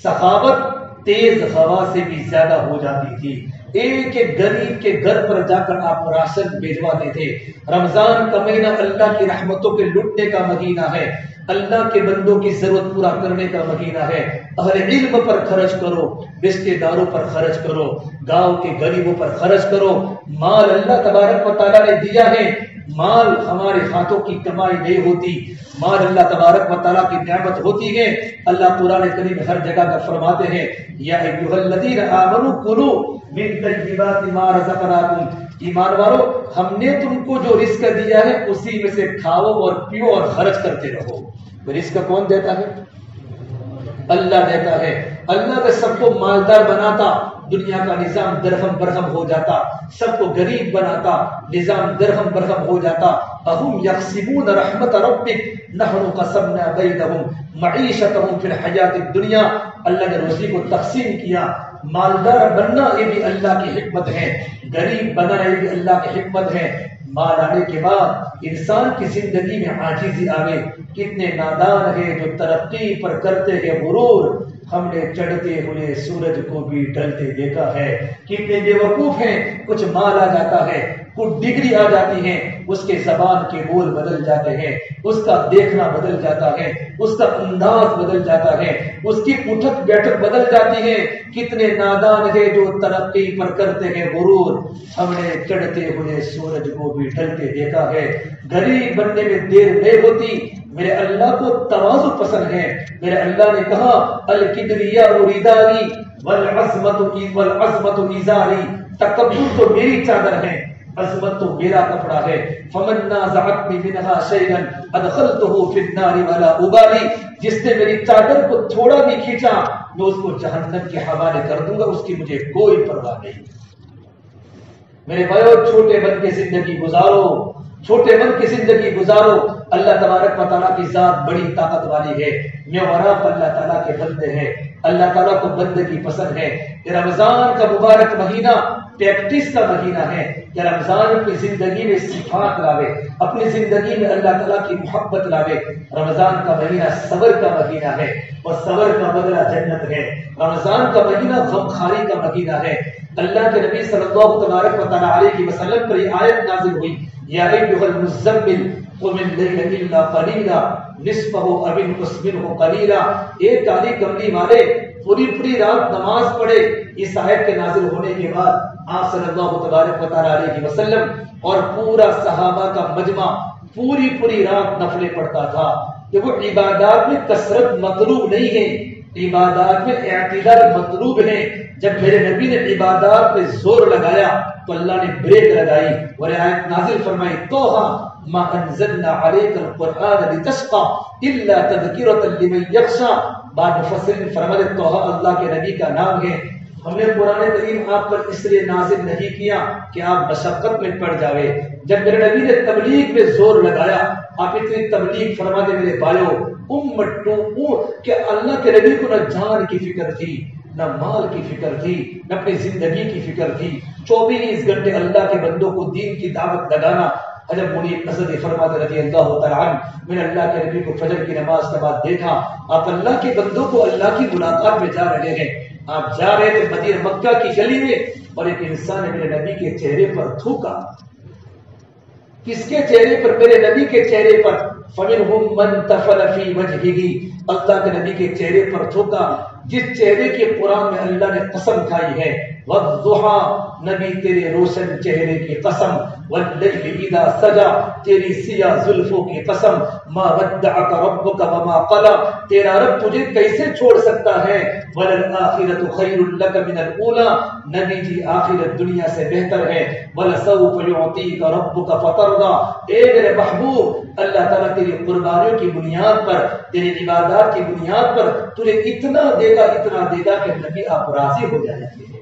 سخاوت تیز ہوا سے بھی زیادہ ہو جاتی تھی. ایک ایک غریب کے گھر پر جا کر آپ راشن بھیجواتے تھے. رمضان کا مہینہ اللہ کی رحمتوں کے لٹنے کا مہینہ ہے. اللہ کے بندوں کی ضرورت پورا کرنے کا مہینہ ہے. اہل علم پر خرچ کرو، رشتے داروں پر خرچ کرو، گاؤں کے غریبوں پر خرچ کرو. مال اللہ تبارک و تعالیٰ نے دیا ہے، مال ہمارے ہاتھوں کی کمائی نہیں ہوتی، مال اللہ تبارک و تعالیٰ کی نعمت ہوتی ہے. اللہ قرآن کریم ہر جگہ کا فرماتے ہیں یا ایھا الذین آمنوا کلوا من طیبات ما رزقناکم، ایمان والو ہم نے تم کو جو رزق دیا ہے اسی میں سے کھاؤ اور پیو اور خرچ کرتے رہو. رزق کون دیتا ہے؟ اللہ دیتا ہے. اللہ کا سب کو مالدار بناتا دنیا کا نظام درہم برہم ہو جاتا، سب کو غریب بناتا نظام درہم برہم ہو جاتا. اہم یقسمون رحمت ربک نحن قسمنا بینہم معیشتہم فی الحیات الدنیا. اللہ نے روزی کو تقسیم کیا. مالدار بننا یہ بھی اللہ کی حکمت ہے، غریب بننا یہ بھی اللہ کی حکمت ہے. مال آنے کے بعد انسان کی زندگی میں عاجزی آوے. کتنے نادان ہیں جو ترقی پر کرتے ہیں غرور. ہم نے چڑھتے ہوئے سورج کو بھی ڈھلتے دیکھا ہے. کتنے بے وقوف ہیں، کچھ مال آ جاتا ہے، کچھ ڈگری آ جاتی ہے، اس کے زبان کے بول بدل جاتے ہیں، اس کا دیکھنا بدل جاتا ہے، اس کا انداز بدل جاتا ہے، اس کی اٹھک بیٹھک بدل جاتی ہے. کتنے نادان ہیں جو ترقی پر کرتے ہیں غرور. ہم نے چڑھتے ہوئے سورج کو بھی ڈھلتے دیکھا ہے. غریب بننے میں دیر نہیں ہوتی. میرے اللہ کو تواضع پسند ہے. میرے اللہ نے کہا الکبریاء ردائی والعظمت ازاری، تکبر تو میری چادر ہے، عظمت تو میرا کپڑا ہے. فمن نازعنی منها شیئا ادخلته فی النار ولا ابالی، جس نے میری چادر کو تھوڑا بھی کھینچا میں اس کو جہنم کے حوالے کر دوں گا، اس کی مجھے کوئی پرواہ نہیں. میرے بھائیو چھوٹے بن کے زندگی گزارو، چھوٹے بن کی زندگی گزارو. اللہ تبارک و تعالیٰ کی ذات بڑی طاقت والی ہے. میں اور آپ اللہ تعالیٰ کے بندے ہیں، اللہ تعالیٰ کو بندگی پسند ہے. یہ رمضان کا مبارک مہینہ پریکٹس کا مہینہ ہے کہ رمضان اپنی زندگی میں صفات لاوے، اپنی زندگی میں اللہ تعالیٰ کی محبت لاوے. رمضان کا مہینہ صبر کا مہینہ ہے اور صبر کا بدلہ جنت ہے. رمضان کا مہینہ غمخواری کا مہینہ ہے. اللہ کے نبی صلی اللہ تبارک و تعالیٰ علیہ وسلم پر یہ آیت نازل ہوئی یا ایھا المزمل قم اللیل الا قلیلا نصفہ او انقص منہ قلیلا. ایک کالی کملی والے پوری رات نماز پڑھے. اس آیت کے نازل ہونے کے بعد آپ صلی اللہ تبارک و تعالیٰ علیہ وسلم اور پورا صحابہ کا مجمع پوری رات نفلیں پڑھتا تھا. کہ وہ عبادات میں کثرت مطلوب نہیں ہے، عبادات میں اعتدال مطلوب ہے. جب میرے نبی نے عبادات میں زور لگایا تو اللہ نے بریک لگائی اور آیت نازل فرمائی توحا ما انزلنا علیک القرآن لتشقى الا تذکرۃ لمن یخشى. بعد مفسرین فرماتے توحا اللہ کے نبی کا نام ہے. ہم نے قرآن کریم آپ پر اس لیے نازل نہیں کیا کہ آپ مشقت میں پڑ جاوے. جب میرے نبی نے تبلیغ میں زور لگایا آپ اتنی تبلیغ فرماتے میرے بھائیو کہ اللہ کے نبی کو نہ جان کی فکر تھی، نہ مال کی فکر تھی، نہ اپنی زندگی کی فکر تھی. 24 گھنٹے اللہ کے بندوں کو دین کی دعوت لگانا. حضرت منیر اسد فرماتے رضی اللہ تعالیٰ عنہ میں نے اللہ کے نبی کو فجر کی نماز کے بعد دیکھا آپ اللہ کے بندوں کو اللہ کی ملاقات میں جا رہے ہیں. آپ جا رہے تھے مدینہ مکہ کی گلی میں اور ایک انسان نے میرے نبی کے چہرے پر تھوکا. کس کے چہرے پر؟ میرے نبی کے چہرے پر. فمنهم من تفل فی وجهه، اللہ کے نبی کے چہرے پر تھوکا جس چہرے کے قرآن میں اللہ نے قسم کھائی ہے والضحى، نبی تیرے روشن چہرے کی قسم، واللیل اذا سجا، تیری سیاہ زلفوں کی قسم، ما ودعک ربک وما قلی، تیرا رب تجھے کیسے چھوڑ سکتا ہے، وللآخرۃ خیر لک من الاولی، نبی جی آخرت دنیا سے بہتر ہے، ولسوف یعطیک ربک فترضی، اے میرے محبوب اللہ تعالیٰ تیری قربانیوں کی بنیاد پر، تیری عبادات کی بنیاد پر تجھے اتنا دے گا کہ نبی آپ راضی ہو جائیں گے.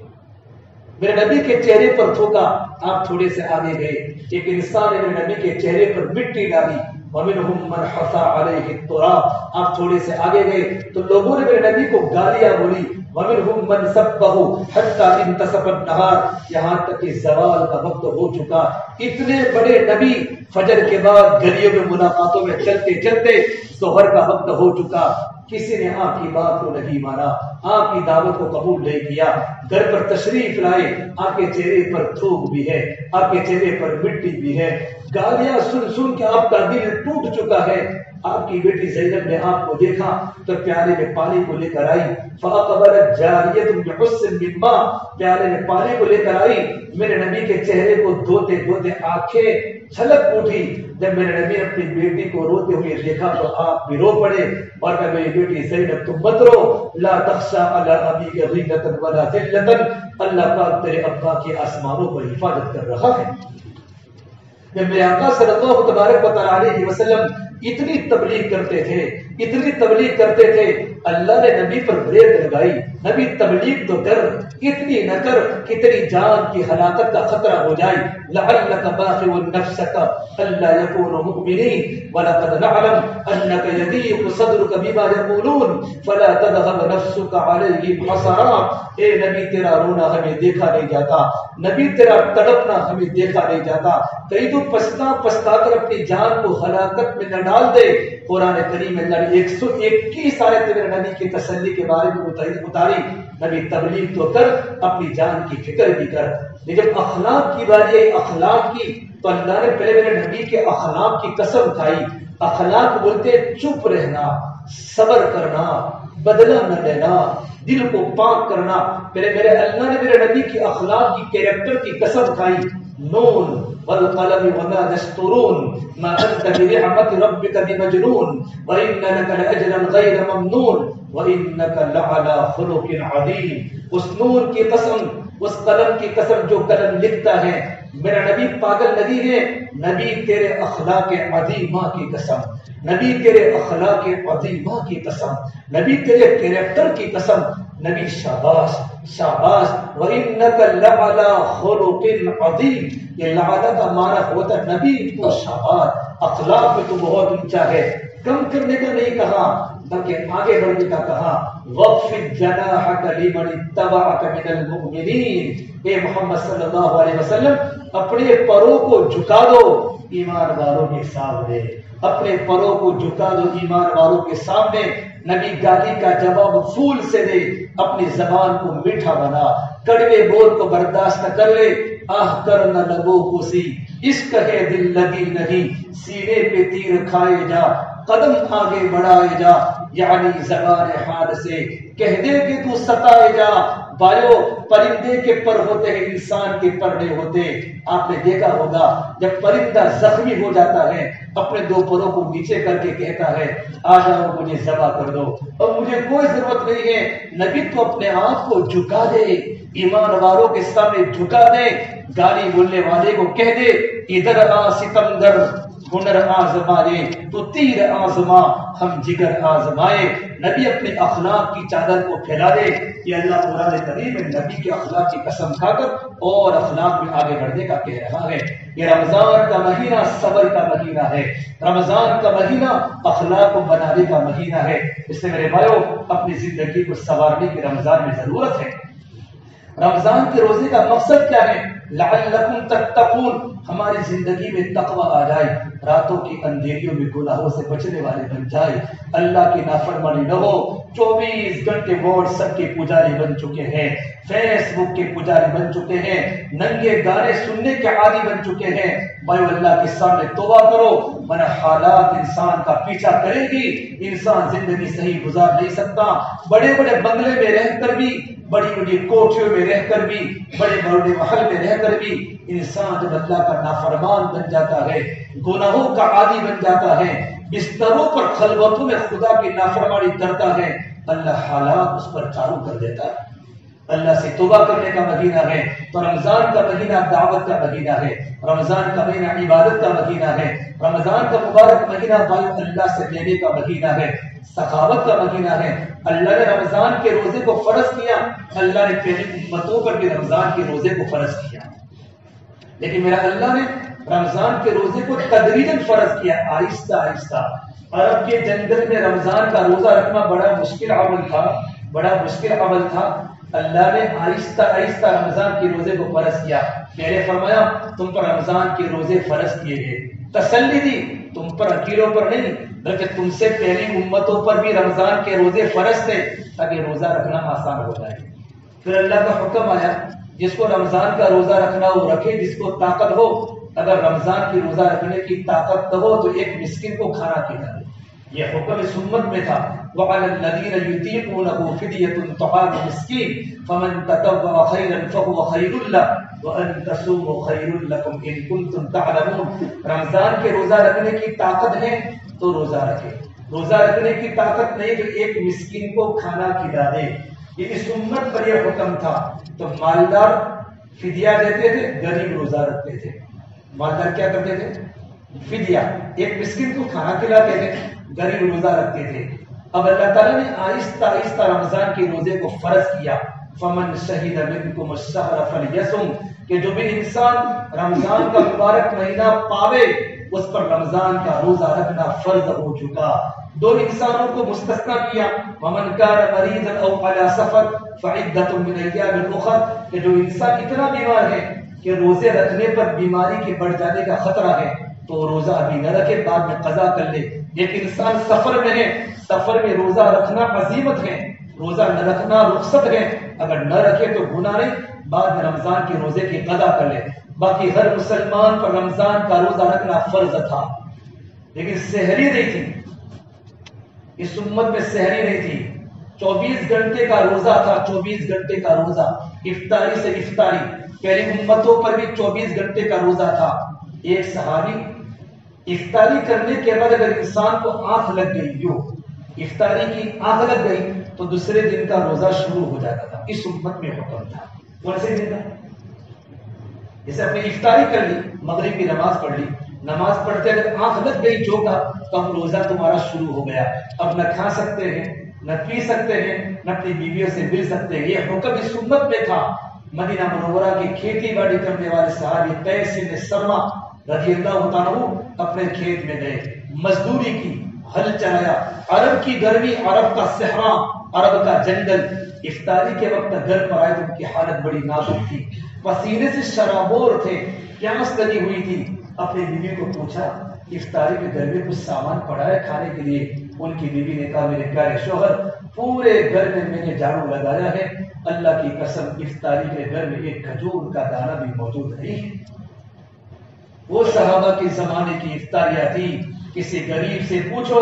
میرے نبی کے چہرے پر تھوکا. آپ تھوڑے سے آگے گئے، ایک انسان نے میرے نبی کے چہرے پر مٹی ڈالی. وَمِنْهُمْ مَنْ حَصَى عَلَيْهِ التُّرَابَ. آپ تھوڑے سے آگے گئے تو لوگوں نے میرے نبی کو گالیاں بولی. وَمِنْهُمْ مَنْ سَبَّهُ حَتَّى انْتَصَفَ النَّهَارُ، یہاں تک کہ زوال کا وقت ہو چکا. اتنے بڑے نبی فجر کے بعد گلیوں میں ملاقاتوں میں چلتے ظہر کا وقت ہو چکا. کسی نے آپ کی بات کو نہیں مانا، آپ کی دعوت کو قبول نہیں کیا، گھر پر تشریف لائے، آپ کے چہرے پر تھوک بھی ہے، آپ کے چہرے پر مٹی بھی ہے، گالیاں سن سن کے آپ کا دل ٹوٹ چکا ہے، آپ کی بیٹی زینب نے آپ کو دیکھا تو پیالے میں پانی کو لے کر آئی، فَأَقْبَلَتْ جَارِيَةٌ بِحُسٍّ مِّن مَّاءٍ، پیالے میں پانی کو لے کر آئی، میرے نبی کے چہرے کو دھوتے دھوتے آنکھیں چھلک اٹھی۔ جب میرے نبی نے اپنی بیٹی کو روتے ہوئے دیکھا تو آپ بھی رو پڑے اور کہا میری بیٹی زینب تم مت رو، لا تخشى على ابيك غيبة ولا ذلة، اللہ پاک تیرے ابا کے آسمانوں پر حفاظت کر رہا ہے۔ جب میرے آقا صلی اللہ تبارک و تعالی علیہ وسلم اتنی تبلیغ کرتے تھے، اتنی تبلیغ کرتے تھے، اللہ نے نبی پر بریک لگائی، نبی تبلیغ تو کر، اتنی نہ کر کہ تیری جان کی ہلاکت کا خطرہ ہو جائے، لعلک باخع نفسک الا یکونوا مؤمنین ولقد نعلم انک یضیق صدرک بما یقولون فلا تذهب نفسک علیہم حسرات۔ اے نبی تیرا رونا ہمیں دیکھا نہیں جاتا، نبی تیرا تڑپنا ہمیں دیکھا نہیں جاتا، کہیں تو پچھتا پچھتا کر اپنی جان کو ہلاکت میں نہ ڈال دے۔ قرآن کریم اللہ نے 121 آیت میرے نبی کی تسلی کے بارے میں اتاری، نبی تبلیغ تو کر، اپنی جان کی فکر بھی کر۔ لیکن جب اخلاق کی باری ہے، اخلاق کی، تو اللہ نے پہلے میرے نبی کے اخلاق کی قسم کھائی۔ اخلاق بولتے چپ رہنا، صبر کرنا، بدلہ نہ لینا، دل کو پاک کرنا۔ پہلے میرے اللہ نے میرے نبی کی اخلاق کی کیریکٹر کی قسم کھائی، نون والقلم وما يسطرون ما انت بنعمت ربك بمجنون وان لك لاجرا غير ممنون وانك لعلى خلق عظيم۔ اس نون کی قسم، اس قلم کی قسم جو قلم لکھتا ہے، میرا نبی پاگل نہیں ہے، نبی تیرے اخلاق عظیمہ کی قسم، نبی تیرے اخلاق عظیمہ کی قسم، نبی تیرے کیریکٹر کی قسم، نبی شاباش شاباش، وَإِنَّكَ لَعَلَىٰ خُلُقٍ عَظِيمٍ۔ یہ لعلہ کا معنی ہوتا ہے نبی تو شاباش، اخلاق میں تو بہت اونچا ہے۔ کم کرنے کا نہیں کہا بلکہ آگے بڑھنے کا کہا، وَاخْفِضْ جَنَاحَكَ لِمَنِ اتَّبَعَكَ مِنَ الْمُؤْمِنِينَ۔ اے محمد صلی اللہ علیہ وسلم اپنے پروں کو جھکا دو ایمان والوں کے سامنے، اپنے پروں کو جھکا دو ایمان والوں کے سامنے۔ نبی گالی کا جواب پھول سے دے، اپنی زبان کو میٹھا بنا، کڑوے بول کو برداشت نہ کر لے، آہ کر نہ لبوں کو سی، عشق ہے دل لگی نہیں، سینے پہ تیر کھائے جا، قدم آگے بڑھائے جا، یعنی زبان حال سے کہہ دے کہ تو ستائے جا۔ بھائیو، پرندے کے پر ہوتے ہیں، انسان کے پر نہیں ہوتے۔ آپ نے دیکھا ہوگا جب پرندہ زخمی ہو جاتا ہے، اپنے دو پروں کو نیچے کر کے کہتا ہے آ جاؤ مجھے ذبح کر دو، اور مجھے کوئی ضرورت نہیں ہے۔ نبی تو اپنے آپ کو جھکا دے، ایمان والوں کے سامنے جھکا دے، گالی بولنے والے کو کہہ دے ادھر آ ستمگر، ہنر آزمائے تو تیر آزما، ہم جگر آزمائے۔ نبی اپنے اخلاق کی چادر کو پھیلا دے۔ یہ اللہ قرآن کریم میں نبی کے اخلاق کی قسم کھا کر اور اخلاق میں آگے بڑھنے کا کہہ رہا ہے۔ یہ رمضان کا مہینہ صبر کا مہینہ ہے، رمضان کا مہینہ اخلاق کو بنانے کا مہینہ ہے۔ اس سے میرے بھائیو اپنی زندگی کو سنوارنے کی رمضان میں ضرورت ہے۔ رمضان کے روزے کا مقصد کیا ہے؟ لعلکم تتقون، ہماری زندگی میں تقوی آ جائے، راتوں کی اندھیریوں میں گناہوں سے بچنے والے بن جائے، اللہ کی نافرمانی نہ ہو۔ 24 گھنٹے واٹس ایپ کے پجاری بن چکے ہیں، فیس بک کے پجاری بن چکے ہیں، ننگے گانے سننے کے عادی بن چکے ہیں۔ بھائی اللہ کے سامنے توبہ کرو، ورنہ حالات انسان کا پیچھا کرے گی، انسان زندگی صحیح گزار نہیں سکتا۔ بڑے بڑے بنگلے میں رہ کر بھی، بڑی بڑی کوٹھیوں میں رہ کر بھی، بڑے بڑے محل میں رہ کر بھی انسان جب اللہ کا نافرمان بن جاتا ہے، گناہوں کا عادی بن جاتا ہے، بستروں پر خلوتوں میں خدا کی نافرمانی کرتا ہے، اللہ حالات اس پر چالو کر دیتا ہے۔ اللہ سے توبہ کرنے کا مہینہ ہے۔ تو رمضان کا مہینہ دعوت کا مہینہ ہے، رمضان کا مہینہ عبادت کا مہینہ ہے، رمضان کا مبارک مہینہ بھائی اللہ سے لینے کا مہینہ ہے، سخاوت کا مہینہ ہے۔ اللہ نے رمضان کے روزے کو فرض کیا، اللہ نے پہلی امتوں پر بھی رمضان کے روزے کو فرض کیا، لیکن میرا اللہ نے رمضان کے روزے کو تدریجاً فرض کیا، آہستہ آہستہ۔ عرب کے جنگل میں رمضان کا روزہ رکھنا بڑا مشکل عمل تھا، بڑا مشکل عمل تھا۔ اللہ نے آہستہ آہستہ رمضان کے روزے کو فرض کیا۔ پہلے فرمایا تم پر رمضان کے روزے فرض کیے گئے، تسلی دی تم پر اکیلوں پر نہیں بلکہ تم سے پہلی امتوں پر بھی رمضان کے روزے فرض تھے تاکہ روزہ رکھنا آسان ہو جائے. پھر اللہ کا حکم آیا جس کو رمضان کا روزہ رکھنا ہو رکھے, جس کو طاقت ہو. اگر رمضان کی روزہ رکھنے کی طاقت نہ ہو تو ایک مسکین کو کھانا کھلا دے. یہ حکم اس امت میں تھا. وعلى الذين يطيقونه فدية طعام مسكين فمن تطوع خيرا فهو خير له وأن تصوموا خير لكم إن كنتم تعلمون. رمضان کے روزہ رکھنے کی طاقت ہے تو روزہ رکھے, روزہ رکھنے کی طاقت نہیں تو ایک مسکین کو کھانا کھلا دے. یہ اس امت پر یہ حکم تھا. تو مالدار فدیہ دیتے تھے, غریب روزہ رکھتے تھے. مالدار کیا کرتے تھے؟ فدیہ, ایک مسکین کو کھانا کھلاتے تھے, غریب روزہ رکھتے تھے. اب اللہ تعالیٰ نے آہستہ آہستہ رمضان کے روزے کو فرض کیا. فمن شہد منکم الشہر فلیصم, کہ جو بھی انسان رمضان کا مبارک مہینہ پاوے اس پر رمضان کا روزہ رکھنا فرض ہو چکا. دو انسانوں کو مستثنا کیا. ومن کان مریضا او علی سفر فعدۃ من ایام اخر, کہ جو انسان اتنا بیمار ہے کہ روزے رکھنے پر بیماری کے بڑھ جانے کا خطرہ ہے تو روزہ ابھی نہ رکھے, بعد میں قضا کر لے. ایک انسان سفر میں ہے, سفر میں روزہ رکھنا عزیمت ہے, روزہ نہ رکھنا رخصت ہے. اگر نہ رکھے تو گناہ نہیں, بعد میں رمضان کے روزے کی قضا کر لے. باقی ہر مسلمان پر رمضان کا روزہ رکھنا فرض تھا, لیکن سحری نہیں تھی. اس امت میں سحری نہیں تھی. 24 گھنٹے کا روزہ تھا, 24 گھنٹے کا روزہ, افطاری سے افطاری. پہلی امتوں پر بھی 24 گھنٹے کا روزہ تھا. ایک صحابی افطاری کرنے کے بعد اگر انسان کو آنکھ لگ گئی, یوں افطاری کی آنکھ لگ گئی تو دوسرے دن کا روزہ شروع ہو جاتا تھا. اس امت میں حکم تھا. کون سے دن کا؟ جیسے اپنی افطاری کر لی, مغرب کی نماز پڑھ لی, نماز پڑھتے اگر آنکھ لگ گئی چوکا تو اب روزہ تمہارا شروع ہو گیا. اب نہ کھا سکتے ہیں, نہ پی سکتے ہیں, نہ اپنی بیویوں سے مل سکتے ہیں. یہ حکم اس امت میں تھا. مدینہ منورہ کی کھیتی باڑی کرنے والے صحابی قیس بن سرما رضی اللہ تعالیٰ عنہ اپنے کھیت میں گئے, مزدوری کی, ہل چلایا. عرب کی گرمی, عرب کا صحرا, عرب کا جنگل. افطاری کے وقت گھر پر آئے تو ان کی حالت بڑی نازک تھی, پسینے سے شرابور تھے, پیاس لگی ہوئی تھی. اپنی بیوی کو پوچھا افطاری کے گھر میں کچھ سامان پڑا ہے کھانے کے لیے؟ ان کی بیوی نے کہا میرے پیارے شوہر پورے گھر میں نے جھاڑو لگایا ہے, اللہ کی قسم افطاری کے گھر میں ایک کھجور کا دانہ بھی موجود نہیں ہے. وہ صحابہ کے زمانے کی افطاریاں تھی. کسی غریب سے پوچھو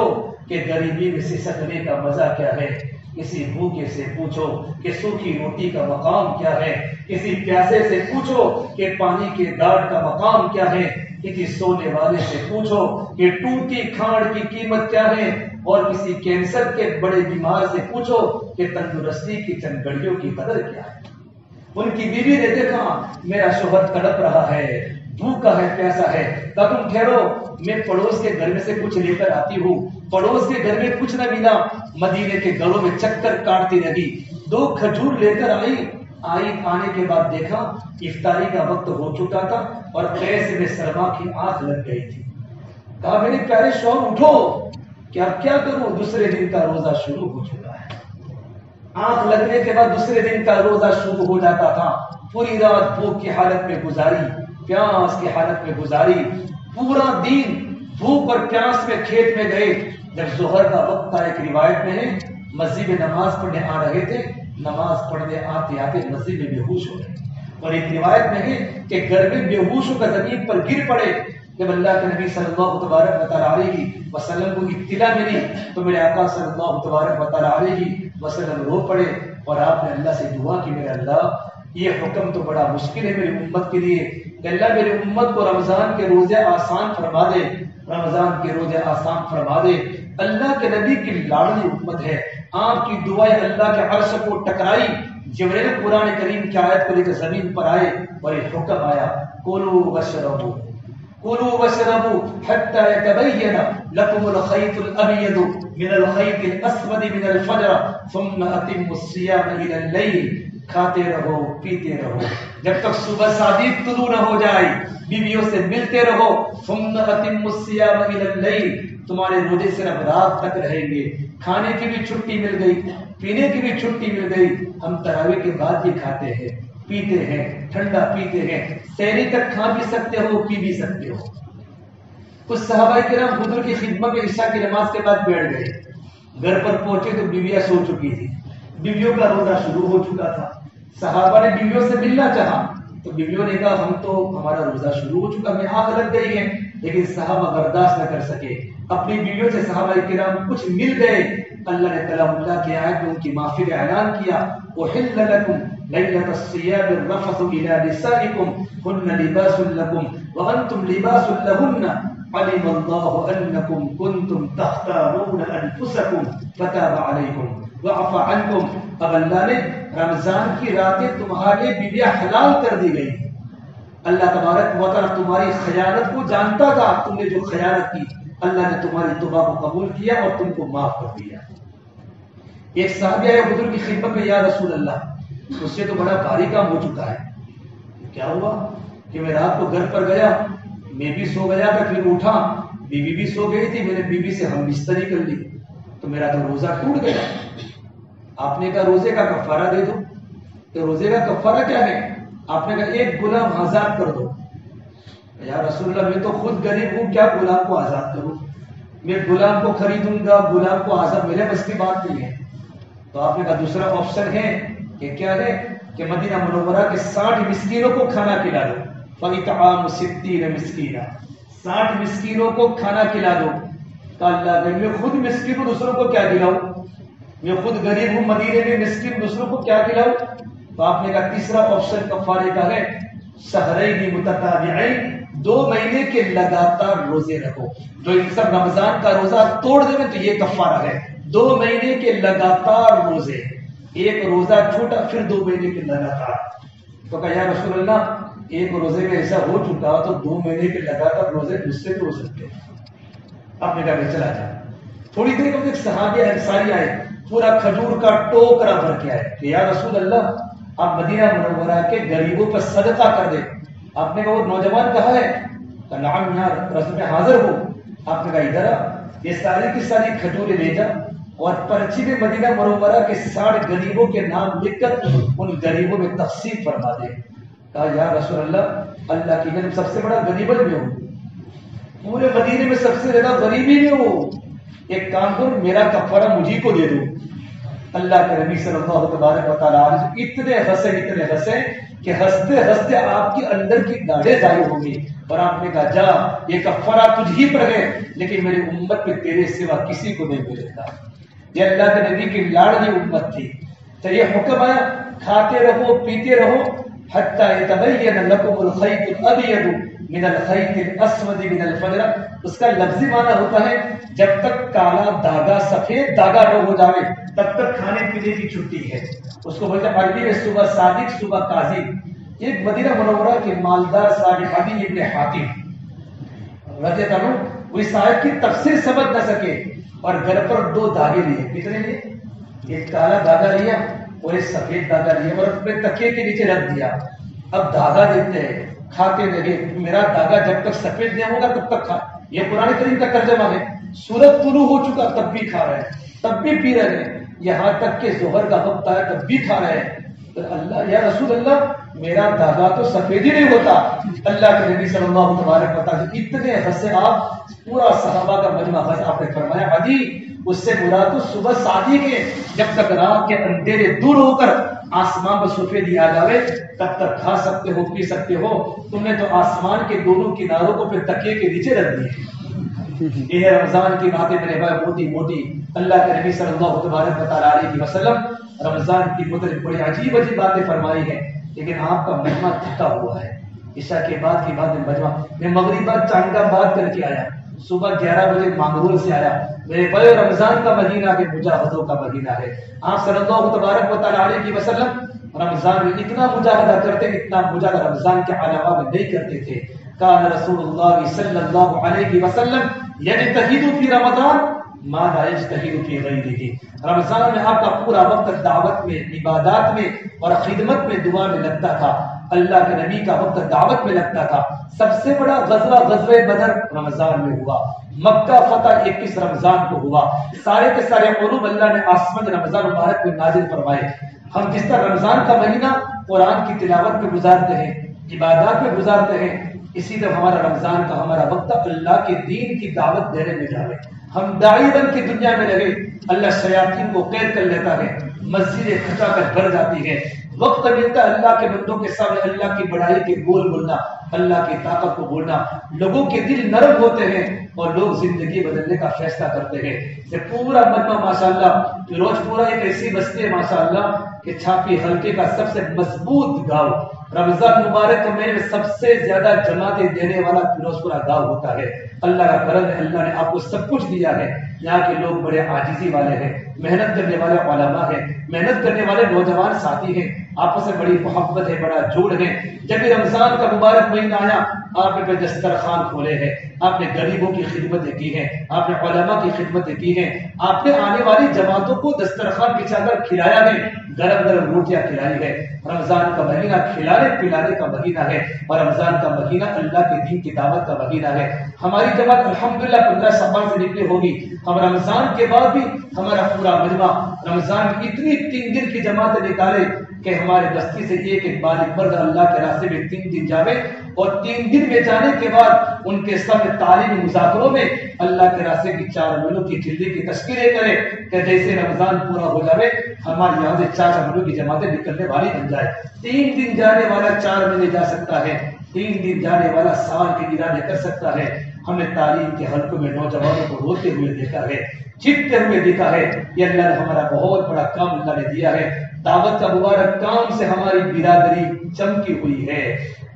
کہ غریبی میں سسکنے کا مزہ کیا ہے, کسی بھوکے سے پوچھو کہ سوکھی روٹی کا مقام کیا ہے, کسی پیاسے سے پوچھو کہ پانی کے گاڑ کا مقام کیا ہے, کسی سونے والے سے پوچھو کہ ٹوٹی کھاڑ کی قیمت کیا ہے, اور کسی کینسر کے بڑے بیمار سے پوچھو کہ تندرستی کی چند گھڑیوں کی قدر کیا ہے. ان کی بیوی نے دیکھا میرا شوہر تڑپ رہا ہے, بھوکا ہے, پیاسا ہے. کہا تم ٹھہرو, میں پڑوس کے گھر میں سے کچھ لے کر آتی ہوں. پڑوس کے گھر میں کچھ نہ ملا, مدینے کے گھروں میں چکر کاٹتی رہی. 2 کھجور لے کر آئی. آنے کے بعد دیکھا افطاری کا وقت ہو چکا تھا اور قیس بن سرما کی آنکھ لگ گئی تھی. کہا میرے پیارے شوہر اٹھو, کہ اب کیا کروں, دوسرے دن کا روزہ شروع ہو چکا ہے. آنکھ لگنے کے بعد دوسرے دن کا روزہ شروع ہو جاتا تھا. پوری رات بھوک کی حالت میں گزاری, پیاس کی حالت میں گزاری. پورا دن بھوک اور پیاس میں کھیت میں گئے. جب ظہر کا وقت تھا, ایک روایت میں ہے مسجد میں نماز پڑھنے آ رہے تھے, نماز پڑھنے آتے آتے مسجد میں بے ہوش ہو گئے. اور ایک روایت میں ہے کہ گھر میں بے ہوش ہو کر زمین پر گر پڑے. جب اللہ کے نبی صلی اللہ تبارک علیہ وسلم کو اطلاع ملی تو میرے آقا صلی اللہ تبارک علیہ وسلم رو پڑے اور آپ نے اللہ سے دعا کی, میرے اللہ یہ حکم تو بڑا مشکل ہے میری امت کے لیے, کہ اللہ میری امت کو رمضان کے روزے آسان فرما دے, رمضان کے روزے آسان فرما دے. اللہ کے نبی کی لاڈلی امت ہے, آپ کی دعائیں اللہ کے عرش کو ٹکرائی. جبریل قرآن کریم کی آیت کو لے کر زمین پر آئے اور یہ حکم آیا کلوا واشربوا كلوا واشربوا حتى يتبين لكم الخيط الأبيض من الخيط الأسود من الفجر ثم أتموا الصيام إلى الليل. کھاتے رہو, پیتے رہو جب تک صبح صادق طلوع نہ ہو جائے, بیویوں سے ملتے رہو. ثم أتموا الصيام إلى الليل, تمہارے روزے صرف رات تک رہیں گے. کھانے کی بھی چھٹی مل گئی, پینے کی بھی چھٹی مل گئی. ہم تراویح کے بعد بھی کھاتے ہیں, پیتے ہیں, ٹھنڈا پیتے ہیں. سحری تک کھا بھی سکتے ہو, پی بھی سکتے ہو. کچھ صحابہ کرام حضور کی خدمت میں عشاء کی نماز کے بعد بیٹھ گئے. گھر پر پہنچے تو بیویاں سو چکی تھی، بیویوں کا روزہ شروع ہو چکا تھا. صحابہ نے بیویوں سے ملنا چاہا تو بیویوں نے کہا ہم تو ہمارا روزہ شروع ہو چکا، میں آنکھ لگ گئی ہے. لیکن صحابہ برداشت نہ کر سکے، اپنی بیویوں سے صحابہ کرام کچھ مل گئے. اللہ نے کلام اللہ کی آیت میں ان کی معافی کا اعلان کیا. احل لکم لیلۃ الصیام الرفث الی نسائکم هن لباس لکم وانتم لباس لهن علم اللہ انکم کنتم تختارون انفسکم فتاب علیکم وعفى عنکم. اب اللہ نے رمضان کی راتیں تمہارے بیویاں حلال کر دی گئی. اللہ تبارک و تعالیٰ تمہاری خیانت کو جانتا تھا، تم نے جو خیانت کی اللہ نے تمہاری توبہ کو قبول کیا اور تم کو معاف کر دیا. ایک صحابی آئے حضور کی خدمت میں، یا رسول اللہ اس سے تو بڑا بھاری کام ہو چکا ہے. کیا ہوا کہ میں رات کو گھر پر گیا، میں بھی سو گیا تھا، پھر اٹھا بیوی بھی سو گئی تھی، میں نے بیوی سے ہم بستری کر لی تو میرا تو روزہ ٹوٹ گیا. آپ نے کہا روزے کا کفارہ دے دو. تو روزے کا کفارہ کیا ہے؟ آپ نے کہا ایک غلام آزاد کر دو. یا رسول اللہ میں تو خود غریب ہوں، کیا غلام کو آزاد کروں؟ میں غلام کو خریدوں گا، غلام کو آزاد، میرے بس کی بات نہیں ہے. تو آپ نے کہا دوسرا آپشن ہے کہ کیا ہے کہ مدینہ منورہ کے 60 مسکینوں کو کھانا کھلا دو. فَإِطْعَامُ 60 مسکینہ، 60 مسکینوں کو کھانا کھلا دو. کہ اللہ میں خود مسکین ہوں، دوسروں کو کیا کھلاؤں؟ میں خود غریب ہوں مدینے میں مسکین، دوسروں کو کیا کھلاؤں؟ تو آپ نے کہا تیسرا آپشن کفارے کا ہے، شہرین متتابعین، 2 مہینے کے لگاتار روزے رکھو. جو انسان رمضان کا روزہ توڑ دے تو یہ کفارہ ہے. 2 مہینے کے لگاتار روزے، ایک روزہ چھوٹا پھر 2 مہینے کے لگاتار. تو کہا یا رسول اللہ ایک روزے میں ایسا ہو چکا تو 2 مہینے کے لگاتار روزے مجھ سے بھی ہو سکتے ہیں. آپ نے کہا میں چلا جا. تھوڑی دیر بعد ایک صحابی انصاری آئے، پورا کھجور کا ٹوکرا بھر کے آئے کہ یا رسول اللہ آپ مدینہ منورہ کے غریبوں پر صدقہ کر دیں. آپ نے کہا وہ نوجوان کہاں ہے؟ کہا نعم یار رسول میں حاضر ہوں. آپ نے کہا ادھر آ، یہ ساری کی ساری کھجوریں لے جا اور پرچی میں مدینہ منورہ کے 60 غریبوں کے نام لکھ کر ان غریبوں میں تقسیم فرما دے. کہا یا رسول اللہ اللہ کی قسم سب سے بڑا غریب میں ہوں، پورے مدینے میں سب سے زیادہ غریبی میں ہوں. ایک کام کرو میرا کفارہ مجھے کو دے دو. اللہ کے نبی صلی اللہ تبارک و تعالیٰ عنہ اتنے ہنسے کہ ہنستے ہنستے آپ کے اندر کی داڑھیں ظاہر ہو گئی. اور آپ نے کہا جا یہ کفارہ تجھ ہی پر ہے، لیکن میری امت میں تیرے سوا کسی کو نہیں ملے گا. یہ اللہ کے نبی کی لاڈلی امت تھی. تو یہ حکم آیا کھاتے رہو پیتے رہو حتی یتبین لکم الخیط الابیض من الخیط الاسود من الفجر. اس کا لفظی معنی ہوتا ہے جب تک کالا داغا سفید داغا نہ ہو جائے تب تک کھانے پینے کی چھٹی ہے. اس کو بولتے ہیں عربی میں صبح صادق صبح کاذب. ایک مدینہ منورہ کے مالدار صاحب عدی ابن حاتم رضی اللہ عنہ وہ اس آیت کی تفسیر سمجھ نہ سکے اور گھر پر 2 دھاگے لیے. کتنے لیے؟ ایک کالا دھاگا لیا اور ایک سفید دھاگا لیا اور اپنے تکیے کے نیچے رکھ دیا. اب دھاگا دیتے ہیں کھاتے لگے، میرا دھاگا جب تک سفید نہیں ہوگا تب تک کھا. یہ قرآن کریم کا ترجمہ ہے. سورج طلوع ہو چکا تب بھی کھا رہے ہیں، تب بھی پی رہے ہیں، یہاں تک کہ ظہر کا وقت آیا تب بھی کھا رہے ہیں. تو اللہ یا رسول اللہ میرا دھاگا تو سفید ہی نہیں ہوتا. اللہ کے نبی صلی اللہ تبارک و تعالیٰ اتنے ہنسے آپ، پورا صحابہ کا مجمع ہنسا. آپ نے فرمایا عدی اس سے مراد صبح صادق ہے، جب تک رات کے اندھیرے دور ہو کر آسمان پر سفیدی آ جاوے تب تک کھا سکتے ہو پی سکتے ہو. تم نے تو آسمان کے دونوں کناروں کو پھر تکیے کے نیچے رکھ دیے. یہ ہے رمضان کی باتیں میرے بھائی موٹی موٹی. اللہ کے نبی صلی اللہ تبارک و تعالیٰ علیہ وسلم رمضان کی متعلق بڑی عجیب عجیب باتیں فرمائی ہیں، لیکن آپ کا مجمع تھکا ہوا ہے. عشاء کے بعد کی بات مجمع میں مغرب بعد چانگا بات کر کے آیا، صبح 11 بجے مانگرول سے آیا. میرے بھائی رمضان کا مہینہ کے مجاہدوں کا مہینہ ہے. آپ صلی اللہ تبارک و تعالیٰ علیہ وسلم رمضان میں اتنا مجاہدہ کرتے، اتنا مجاہدہ رمضان کے علاوہ میں نہیں کرتے تھے. کان رسول اللہ صلی اللہ علیہ وسلم یجتہد فی رمضان ما لا یجتہد فی غیرہ. رمضان میں آپ کا پورا وقت دعوت میں، عبادات میں اور خدمت میں، دعا میں لگتا تھا. اللہ کے نبی کا وقت دعوت میں لگتا تھا. سب سے بڑا غزوہ غزوہ بدر رمضان میں ہوا. مکہ فتح 21 رمضان کو ہوا. سارے کے سارے علوم اللہ نے آسمان رمضان مبارک میں نازل فرمائے. ہم جس طرح رمضان کا مہینہ قرآن کی تلاوت میں گزارتے ہیں، عبادات میں گزارتے ہیں، اسی طرح ہمارا رمضان کا ہمارا وقت اللہ کے دین کی دعوت دینے میں جاوے، ہم داعی بن کے دنیا میں لگے، اللہ شیاطین کو قید کر لیتا ہے، مسجدیں کھٹا کر بھر جاتی ہے، وقت ملتا ہے اللہ کے بندوں کے سامنے اللہ کی بڑائی کے بول بولنا، اللہ کی طاقت کو بولنا، لوگوں کے دل نرم ہوتے ہیں اور لوگ زندگی بدلنے کا فیصلہ کرتے ہیں۔ یہ پورا مجمع ماشاءاللہ فیروز پورا ایک ایسی بستی ہے ماشاءاللہ کہ چھاپی حلقے کا سب سے مضبوط گاؤں، رمضان مبارک کے مہینے میں سب سے زیادہ جماعتیں دینے والا فیروز پورا گاؤں ہوتا ہے۔ اللہ کا کرم ہے، اللہ نے آپ کو سب کچھ دیا ہے۔ یہاں کے لوگ بڑے عاجزی والے ہیں، محنت کرنے والے علماء ہیں، محنت کرنے والے نوجوان ساتھی ہیں، آپس میں بڑی محبت ہے، بڑا جوڑ ہے۔ جب بھی رمضان کا مبارک مہینہ آیا آپ نے دسترخوان کھولے ہیں، آپ نے غریبوں کی خدمتیں کی ہیں، آپ نے علماء کی خدمتیں کی ہیں، آپ نے آنے والی جماعتوں کو دسترخوان بچھا کر کھلایا ہے، گرم گرم روٹیاں کھلائی ہے۔ رمضان کا مہینہ کھلانے پلانے کا مہینہ ہے اور رمضان کا مہینہ اللہ کے دین کی دعوت کا مہینہ ہے۔ ہماری جماعت الحمدللہ 15 شعبان سے نکلی ہوگی، ہم رمضان کے بعد بھی ہمارا پورا مجمع رمضان کی اتنی 3 دن کی جماعتیں نکالے کہ ہمارے بستی سے ایک بالغ مرد اللہ کے راستے میں 3 دن جاوے اور 3 دن میں جانے کے بعد ان کے سب تعلیمی مذاکروں میں اللہ کے راستے کی 4 مہینوں کی جلدی کی تشکیلیں کرے کہ جیسے رمضان پورا ہو جاوے ہمارے یہاں سے 4 مہینوں کی جماعتیں نکلنے والی بن جائے۔ 3 دن جانے والا 4 مہینے جا سکتا ہے، 3 دن جانے والا سال کے ارادے کر سکتا ہے۔ ہم نے تعلیم کے حلقوں میں نوجوانوں کو روتے ہوئے دیکھا ہے، چیختے ہوئے دیکھا ہے۔ یہ اللہ نے ہمارا بہت بڑا کام اللہ نے دیا ہے۔ دعوت کا مبارک کام سے ہماری برادری چمکی ہوئی ہے۔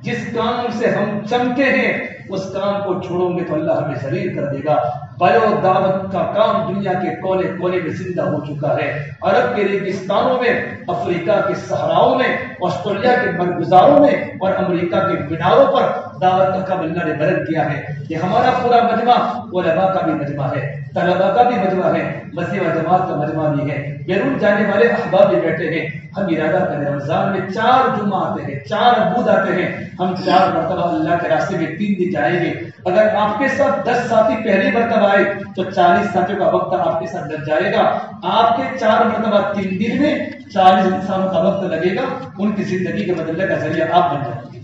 جس کام سے ہم چمکے ہیں اس کام کو چھوڑوں گے تو اللہ ہمیں ذلیل کر دے گا۔ بایو دعوت کا کام دنیا کے کونے کونے میں زندہ ہو چکا ہے، عرب کے ریگستانوں میں، افریقہ کے صحراؤں میں، آسٹریلیا کے برگزاروں میں اور امریکہ کے میناروں پر دعوت کا کام اللہ نے بلند کیا ہے۔ یہ ہمارا پورا مجمع علماء کا بھی مجمع ہے، طلباء کا بھی مجمع ہے، مسجد و جماعت کا مجمع بھی ہے، بیرون جانے والے احباب بھی بیٹھے ہیں۔ ہم ارادہ کریں رمضان میں 4 جمعہ آتے ہیں، 4 بود آتے ہیں، ہم 4 مرتبہ اللہ کے راستے میں 3 دن جائیں گے۔ اگر آپ کے ساتھ 10 ساتھی پہلی مرتبہ آئے تو 40 ساتھیوں کا وقت آپ کے ساتھ لگ جائے گا۔ آپ کے 4 مرتبہ 3 دن میں 40 انسانوں کا وقت لگے گا، ان کی زندگی کے بدلنے کا ذریعہ آپ بن جائیں گے۔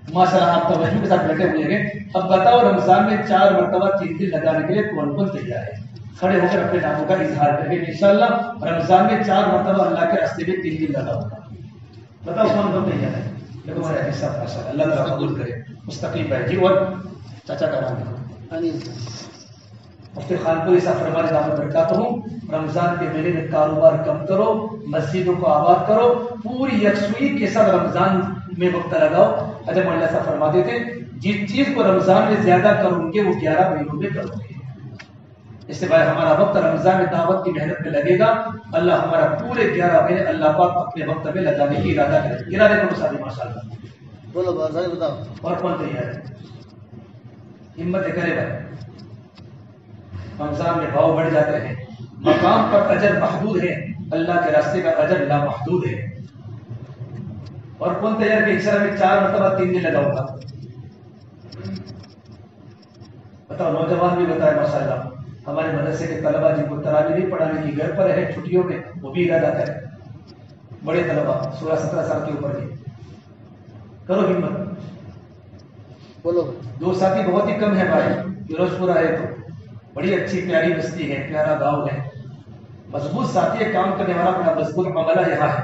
ماشاءاللہ آپ توجہ کے ساتھ بیٹھے ہوئے ہیں۔ اب بتاؤ رمضان میں 4 مرتبہ 3 دن لگانے کے لیے کون کون تیار ہے؟ کھڑے ہو کر اپنے ناموں کا اظہار کریں گے۔ انشاءاللہ رمضان میں 4 مرتبہ اللہ کے راستے میں 3 دن لگا ہوگا۔ بتاؤ کون کون تیار ہے؟ دیکھو ہمارے حصہ ماشاءاللہ اللہ تعالیٰ قبول کرے۔ مستقیم بھائی جی اور چاچا کا نام ہے مفتی خانپوری صاحب فرمانے دعوت برکاتہ ہوں۔ رمضان کے مہینے میں کاروبار کم کرو، مسجدوں کو آباد کرو، پوری یکسوئی کے ساتھ رمضان میں وقت لگاؤ۔ حضرت مولانا صاحب فرماتے تھے جس چیز کو رمضان میں زیادہ کرو گے وہ 11 مہینوں میں کرو گے۔ اس سے بھائی ہمارا وقت رمضان میں دعوت کی محنت میں لگے گا، اللہ ہمارا پورے 11 مہینے اللہ پاک اپنے وقت میں لگانے کی ارادہ کرے۔ ارادے کو ساتھی ماشاءاللہ بولو بتاؤ اور کون تیار ہے؟ ہمت کرے بھائی۔ رمضان میں بھاؤ بڑھ جاتے ہیں، مقام پر اجر محدود ہے، اللہ کے راستے کا اجر لامحدود ہے۔ اور کون تیار کہ انشاءاللہ میں 4 مرتبہ 3 دن لگاؤں گا؟ بتاؤ نوجوان بھی بتائے ماشاءاللہ۔ ہمارے مدرسے کے طلبا جن کو تراویح نہیں پڑھانے کی گھر پر ہے چھٹیوں میں وہ بھی ارادہ کریں۔ بڑے طلبا 16-17 سال کے اوپر کے کرو ہمت۔ بولو 2 ساتھی بہت ہی کم ہے بھائی، فیروز پورا ہے تو بڑی اچھی پیاری بستی ہے، پیارا گاؤں ہے، مضبوط ساتھی ہے، کام کرنے والا بڑا مضبوط عملہ یہاں ہے۔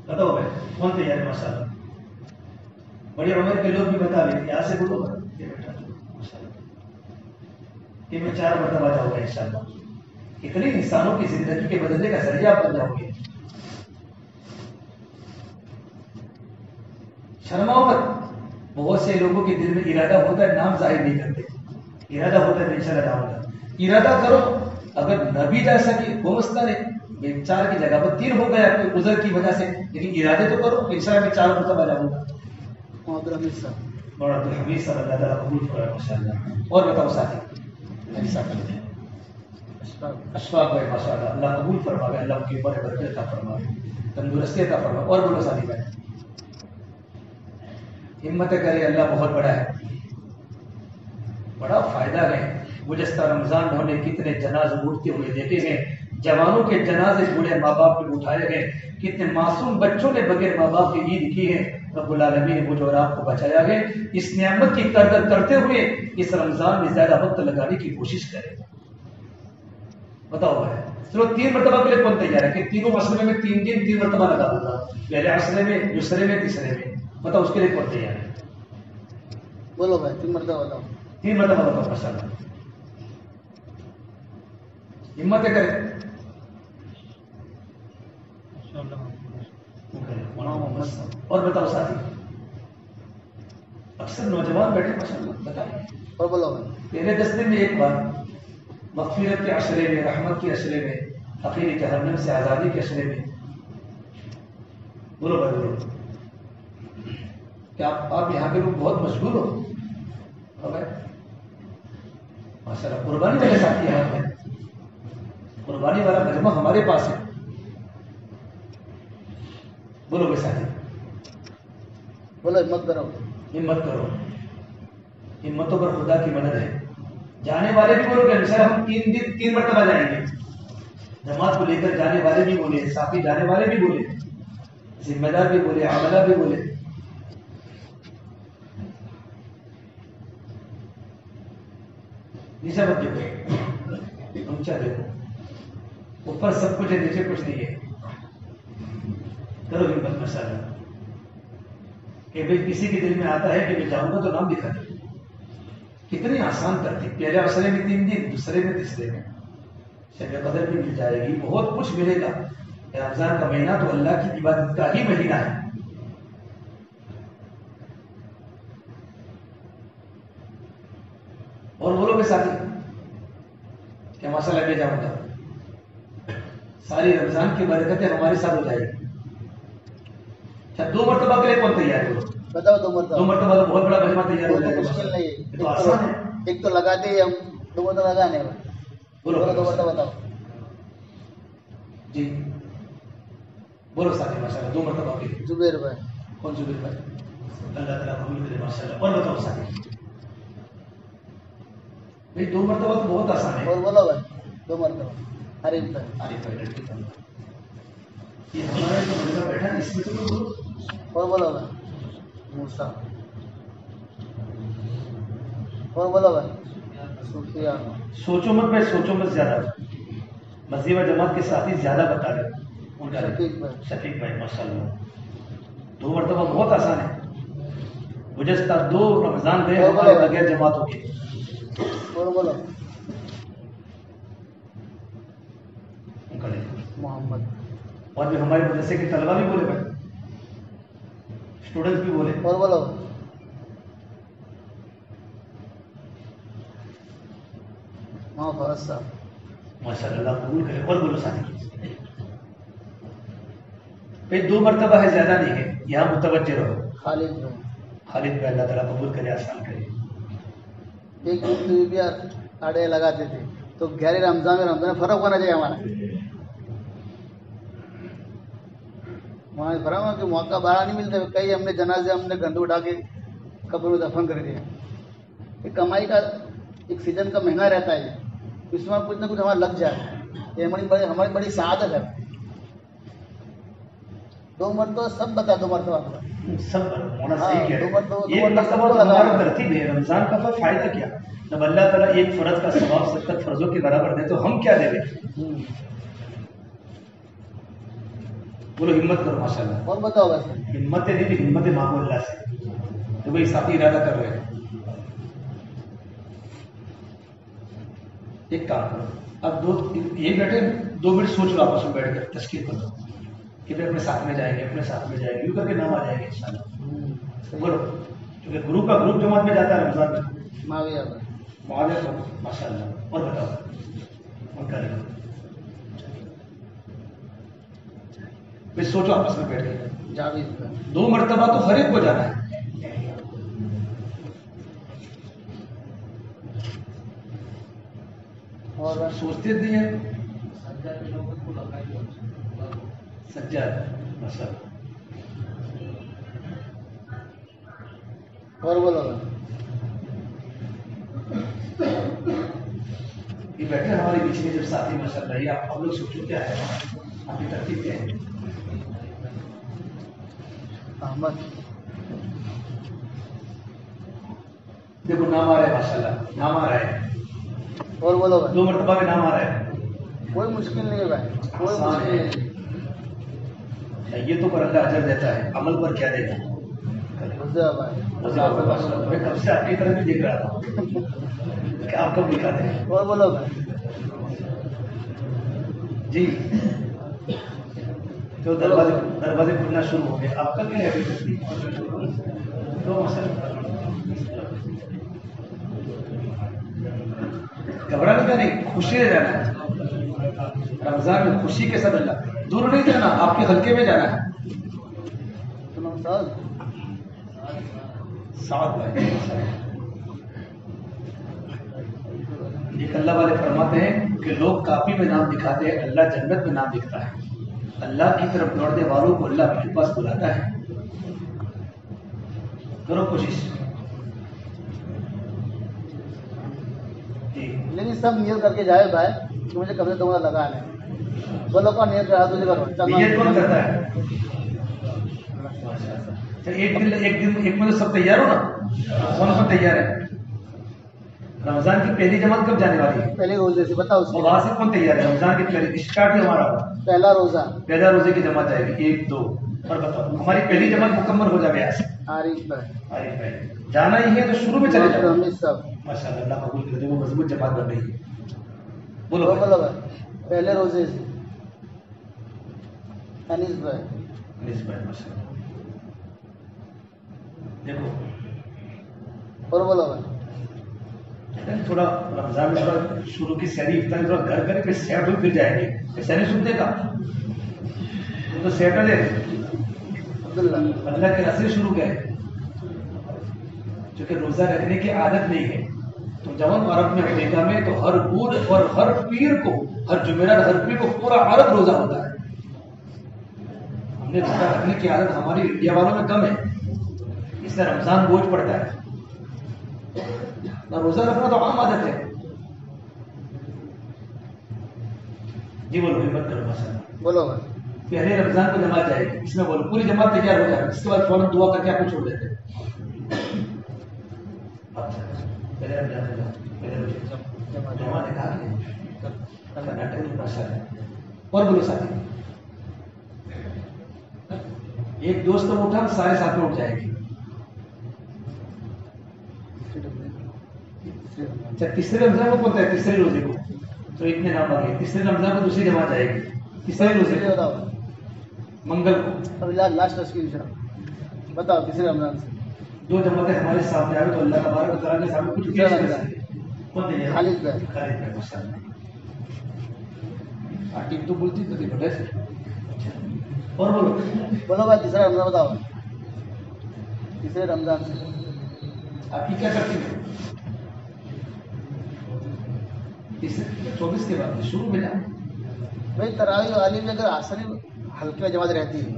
بتاؤ بھائی کون تیار ہے ماشاءاللہ؟ بڑی عمر کے لوگ بھی بتا دیں یہاں سے بولو کہ میں 4 مرتبہ جاؤں گا انشاءاللہ۔ اتنے انسانوں کی زندگی کے بدلنے کا ذریعہ بن جاؤ گے۔ شرماؤ مت، بہت سے لوگوں کے دل میں ارادہ ہوتا ہے نام ظاہر نہیں کرتے، ارادہ ہوتا ہے انشاءاللہ جاؤں گا۔ ارادہ کرو، اگر نہ بھی جا سکے وہ مسئلہ نہیں، 4 کی جگہ پر 3 ہو گیا کوئی عذر کی وجہ سے، لیکن ارادے تو کرو انشاءاللہ میں 4 مرتبہ جاؤں گا۔ عبدالحمید صاحب اور عبدالحمید صاحب اللہ تعالیٰ قبول فرمائے ماشاءاللہ۔ اور بتاؤ ساتھی اشفاق بھائی ماشاءاللہ اللہ قبول فرمائے، اللہ ان کے اوپر برکت عطا فرمائے، تندرستی عطا فرمائے۔ اور بولو ساتھی بھائی ہمت کرے، اللہ بہت بڑا ہے، بڑا فائدہ ہے۔ گزشتہ رمضان میں ہم نے کتنے جنازے اٹھتے ہوئے دیکھے ہیں، جوانوں کے جنازے بوڑھے ماں باپ کے اٹھائے گئے، کتنے معصوم بچوں نے بغیر ماں باپ کی عید کی ہے، رب العالمین نے مجھ اور آپ کو بچایا ہے. اس نعمت کی قدر کرتے ہوئے اس رمضان میں زیادہ وقت لگانے کی کوشش کریں. بتاؤ بھائی چلو 3 مرتبہ کے لیے کون تیار ہے کہ تینوں مسئلے میں 3 دن 3 مرتبہ لگا دوں گا, پہلے عصرے میں, دوسرے میں, تیسرے میں. بتاؤ اس کے لیے کون تیار ہے؟ بولو بھائی 3 مرتبہ بتاؤ. 3 مرتبہ بتاؤ ماشاء اللہ. ہمت کرے. اور بتاؤ ساتھی, اکثر نوجوان بیٹھے ماشاء اللہ بتائیں. اور بولو بھائی. پہلے 10 دن میں ایک بار, مغفرت کے عشرے میں, رحمت کے عشرے میں, اخیر جہنم سے آزادی کے عشرے میں. بولو بھائی بولو. کیا آپ یہاں کے لوگ بہت مشہور ہو ماشاء اللہ. قربانی والے ساتھی ہیں, قربانی والا مجمع ہمارے پاس ہے. بولو بھائی ساتھی. بولو ہمت کرو. ہمت کرو. ہمتوں پر خدا کی مدد ہے. جانے والے بھی بولو کہ سر ہم 3 دن 3 مرتبہ جائیں گے. جماعت کو لے کر جانے والے بھی بولے, ساتھی جانے والے بھی بولے, ذمہ دار بھی بولے, عاملہ بھی بولے. نیچے مت دیکھو, اونچا دیکھو. اوپر سب کچھ ہے, نیچے کچھ نہیں ہے. کرو ہمت مسئلہ کہ بھائی کسی کے دل میں آتا ہے کہ میں جاؤں گا تو نام دکھا دے. کتنی آسان کرتی. پہلے عصرے میں 3 دن, دوسرے میں, تیسرے میں. شب قدر بھی مل جائے گی, بہت کچھ ملے گا. رمضان کا مہینہ تو اللہ کی عبادت کا ہی مہینہ ہے. اور بولو بے ساتھی کیا مسئلہ لے جاؤں گا. ساری رمضان کی برکتیں ہمارے ساتھ ہو جائے گی. اچھا 2 مرتبہ کے لیے کون تیار ہے؟ بتاؤ 2 مرتبہ. 2 مرتبہ تو بہت بڑا مجمع تیار ہو جائے گا. مشکل نہیں یہ تو آسان ہے. ایک تو لگاتے ہی ہم 2 مرتبہ لگانے. بولو 2 مرتبہ بتاؤ جی. بولو ساتھی ماشاء اللہ 2 مرتبہ کے لیے. زبیر بھائی. کون زبیر بھائی؟ اللہ تعالیٰ قبول کرے ماشاء اللہ. اور بتاؤ ساتھی. بھائی 2 مرتبہ تو بہت آسان ہے. اور بولو بھائی 2 مرتبہ. عارف بھائی. یہ ہمارا جو بندہ بیٹھا ہے اس میں تو بولو. اور بولو بھائی موسیٰ. اور بولو بھائی سفیان. سوچو مت بھائی, سوچو مت زیادہ. مسجد و جماعت کے ساتھی زیادہ بتا رہے. شفیق بھائی. شفیق بھائی ماشاء اللہ 2 مرتبہ بہت آسان ہے. گزشتہ 2 رمضان گئے ہمارے بغیر جماعتوں کے. اور بولو محمد. اور بھی ہمارے مدرسے کے طلبہ بھی بولے بھائی, اسٹوڈنٹس بھی بولے. اور بولو ماں فرض صاحب. ماشاء اللہ قبول کرے. اور بولو ساتھی. بھائی 2 مرتبہ ہے, زیادہ نہیں ہے. یہاں متوجہ رہو. خالد بھائی. خالد بھائی اللہ تعالیٰ قبول کرے, آسان کرے. ایک بھی آڑے لگاتے تھے تو گہرے رمضان میں فرق ہونا چاہیے ہمارا. وہاں فرق ہوا کہ موقع باہر نہیں ملتا. کئی ہم نے جنازے ہم نے گندو اٹھا کے قبر میں دفن کر دیا. یہ کمائی کا ایک سیزن کا مہنگا رہتا ہے, اس میں کچھ نہ کچھ ہمارا لگ جائے. یہ ہماری بڑی سعادت ہے. 2 مرتبہ سب بتا. 2 مرتبہ سب ہونا صحیح کیا. دو مرتبہ ہمارا ترتیب ہے. رمضان کا فائدہ کیا جب اللہ تعالیٰ ایک فرض کا ثواب 70 فرضوں کے برابر دے تو ہم کیا دے دیں. بولو ہمت کرو ماشاء اللہ. اور بتاؤ بس ہمت نہیں بھی ہمت مانگو اللہ سے. تو بھائی ساتھی ارادہ کر رہے ہیں, ایک کام کرو. اب 2 یہ بیٹھے 2 منٹ سوچ لو, آپس میں بیٹھ کر تشکیل کر دو کہ اپنے ساتھ میں جائیں گے, اپنے ساتھ میں جائیں گے, یوں کر کے نام آ جائیں گے انشاءاللہ. بولو کیونکہ گروپ کا گروپ جماعت میں جاتا ہے رمضان میں. معاویہ بھائی. معاویہ تو ماشاء اللہ. اور بتاؤ اور کرے گا. پھر سوچو آپس میں بیٹھ کے. جاوید بھائی. 2 مرتبہ تو ہر ایک کو جانا ہے. اور سوچتے نہیں ہیں سجاد ماشاء اللہ. اور بولو یہ بیٹھے ہمارے بیچ میں جب ساتھی ماشاء اللہ. یہ آپ لوگ سوچو کیا ہے, آپ کی ترتیب کیا ہے. احمد. دیکھو نام آ رہا ہے ماشاءاللہ، نام آ رہا ہے، اور بولو بھائی، 2 مرتبہ میں نام آ رہا ہے. کوئی مشکل نہیں ہے بھائی، کوئی آسان مشکل ہے. نہیں یہ تو پر اللہ اجر دیتا ہے، عمل پر کیا دے گا؟ ہے بھائی. میں کب سے آپ کی طرف بھی دیکھ رہا تھا کہ آپ کب دکھاتے ہیں. اور بولو بھائی. جی تو دروازے کھلنا شروع ہو گئے. آپ کل کیا ابھی تو گھبرانے کا نہیں، خوشی سے جانا ہے. رمضان میں خوشی کے ساتھ اللہ دور نہیں جانا، آپ کے حلقے میں جانا ہے. سنو صاحب، ساتھ بھائی ایک اللہ والے فرماتے ہیں کہ لوگ کاپی میں نام دکھاتے ہیں، اللہ جنت میں نام دکھتا ہے. اللہ کی طرف دوڑنے والوں کو اللہ اپنے پاس بلاتا ہے. کرو کوشش. لیکن سب نیت کر کے جائے بھائی کہ مجھے کب سے تمہارا لگا ہے. بولو کون نیت کرا تجھے کرو. نیت کون کرتا ہے؟ ایک دن سب تیار ہو نا. کون تیار ہے؟ رمضان کی پہلی جماعت کب جانے والی ہے؟ پہلے روزے سے بتاؤ. وہاں سے کون تیار ہے؟ رمضان کی پہلی اسٹارٹ ہی ہمارا پہلا روزہ، پہلا روزے کی جماعت آئے گی 1 2. اور بتاؤ ہماری پہلی جماعت مکمل ہو جائے گا. عارف بھائی جانا ہی ہے تو شروع میں چلے جاؤ. سب ماشاء اللہ قبول کر دے. وہ مضبوط جماعت بن رہی ہے. بولو بولو بولو بھائی. پہلے روزے سے انیس بھائی. ماشاء اللہ. دیکھو اور بولو بھائی. تھوڑا رمضان میں تھوڑا شروع کی سیری افطاری تھوڑا گھر کرے پھر سیٹ ہوئی پھر جائیں گے. سیری سنتے کا تو سیٹل ہے. عبداللہ اللہ کے راستے شروع گئے چونکہ روزہ رکھنے کی عادت نہیں ہے. تو جوان عرب میں امریکہ میں تو ہر بود اور ہر پیر کو، ہر جمعرات ہر پیر کو پورا عرب روزہ ہوتا ہے. ہم نے روزہ رکھنے کی عادت ہماری انڈیا والوں میں کم ہے، اس سے رمضان بوجھ پڑتا ہے. روزہ رکھنا تو عام عادت ہے. جی بولو ہمت کرو. ماشاء اللہ. بولو بھائی. پہلے رمضان کو جماعت جائے گی، اس میں بولو پوری جماعت تیار ہو جائے گی. اس کے بعد فوراً دعا کر کے آپ کو چھوڑ دیتے ہیں. پہلے رمضان کو جماعت اور بولو ساتھی. ایک دوست کو اٹھا سارے ساتھ میں اٹھ جائے گی. اچھا تیسرے رمضان کو کون ہے؟ تیسرے روزے کو تو اتنے نام آ گئے. تیسرے رمضان کو دوسری جماعت آئے گی. تیسرے روزے کو بتاؤ. منگل کو. اب لاسٹ اسکرین شاٹ بتاؤ. تیسرے رمضان سے 2 جماعتیں ہمارے سامنے آئے تو اللہ تبارک و تعالیٰ کے سامنے کچھ پیش کر سکتے. کون تیار؟ خالد بھائی. خالد بھائی ماشاء اللہ. ٹیم تو بولتی تو بڑے سے. اور بولو بولو بھائی. تیسرا رمضان بتاؤ. تیسرے رمضان سے آپ کی کیا کرتی ہے؟ 24 کے بعد شروع میں جاؤ. بھائی تراویح والی میں اگر آسانی ہلکی میں جماعت رہتی ہے،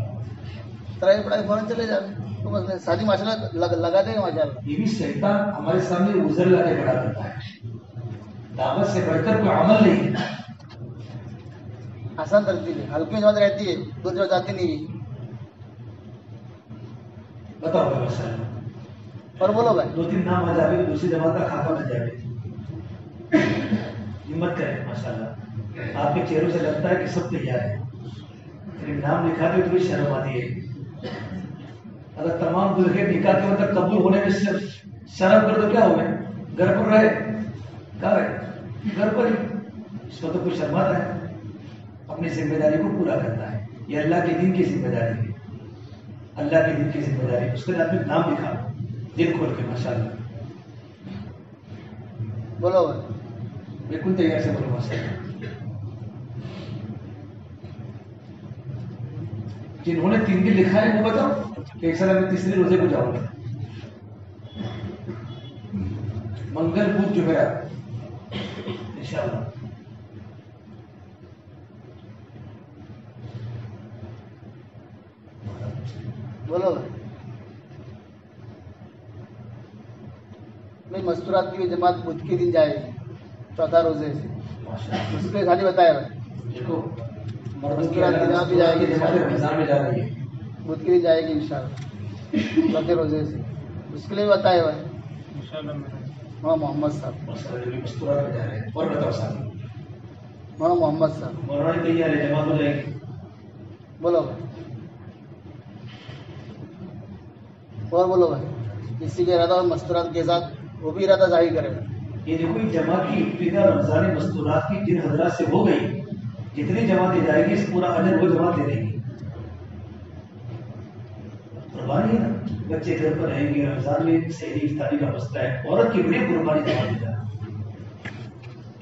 تراویح پڑھائی فوراً چلے جاتے تو بس شادی ماشاء اللہ لگا دیں گے. ماشاء اللہ یہ بھی شیطان ہمارے سامنے عذر لا کے کھڑا کرتا ہے. دعوت سے بڑھ کر کوئی عمل نہیں ہے. آسان ترتیب ہے. ہلکی میں جماعت رہتی ہے، دوسری جماعت جاتی نہیں ہے. بتاؤ بھائی ماشاء اللہ. اور بولو بھائی. 2-3 نام آ جائے گا دوسری جماعت کا خاکہ بن جائے گا. ہمت کریں ماشاء اللہ. آپ کے چہروں سے لگتا ہے کہ سب تیار ہے، لیکن نام لکھا کے تھوڑی شرم آتی ہے. اگر تمام دلہے نکاح کے وقت قبول ہونے میں شرم کر تو کیا ہو گئے؟ گھر پر رہے کہاں رہے؟ گھر پر ہی. اس کو تو کوئی شرماتا ہے. اپنی ذمہ داری کو پورا کرتا ہے. یہ اللہ کے دین کی ذمہ داری ہے. اللہ کے دین کی ذمہ داری. اس کے لیے اپنے نام لکھا دل کھول کے ماشاء اللہ. بولو بھائی. بالکل تیار سے بولو ماشاء اللہ. جنہوں نے 3 دن لکھا ہے وہ بتاؤ کہ ایک سال میں تیسرے روزے کو جاؤں گا. منگل بدھ جمعرات انشاءاللہ. بولو بھائی. مستورات کی جماعت بدھ کے دن جائے گی 14 روزے سے. اس کے خالی بتایا بھائی. دیکھو مستورات کی جماعت بھی جائے گی رمضان میں جا رہی ہے. بدھ کے دن جائے گی انشاءاللہ 14 روزے سے. اس کے لیے بتایا بھائی. مولانا محمد صاحب. مستورات میں جا رہے ہیں. اور بتاؤ صاحب. مولانا محمد صاحب. مولانا تیار ہے, جماعت ہو جائے گی. بولو بھائی, اور بولو بھائی. کسی کا ارادہ اور مستورات کے ساتھ وہ بھی ارادہ ظاہر کرے گا. یہ دیکھو جماعت کی ابتدا رمضان مستورات کی جن حضرات سے ہو گئی, جتنی جماعتیں جائے گی اس پورا اجر وہ جماعت دے دے گی. قربانی ہے نا, بچے گھر پر رہیں گے, رمضان میں سحری افطاری کا مسئلہ ہے, عورت کی بڑی قربانی جماعت دے گا.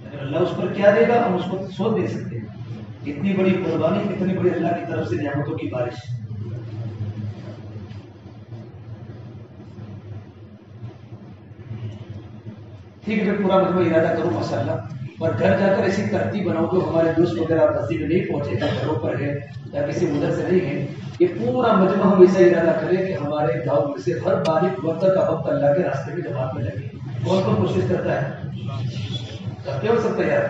اگر اللہ اس پر کیا دے گا ہم اس کو سوچ دے سکتے ہیں. اتنی بڑی قربانی, اتنی بڑی اللہ کی طرف سے نعمتوں کی بارش. ٹھیک ہے, پھر پورا مجموعہ ارادہ کرو ماشاءاللہ, اور گھر جا کر ایسی ترتیب بناؤ جو ہمارے دوست وغیرہ مسجد میں نہیں پہنچے گا, گھروں پر ہے یا کسی ادھر سے نہیں ہے, یہ پورا مجموعہ ہم ایسا ارادہ کریں کہ ہمارے گاؤں میں سے ہر باریک وقت کا وقت اللہ کے راستے میں جماعت میں لگے. کون کون کوشش کرتا ہے؟ کرتے ہو سب تیار.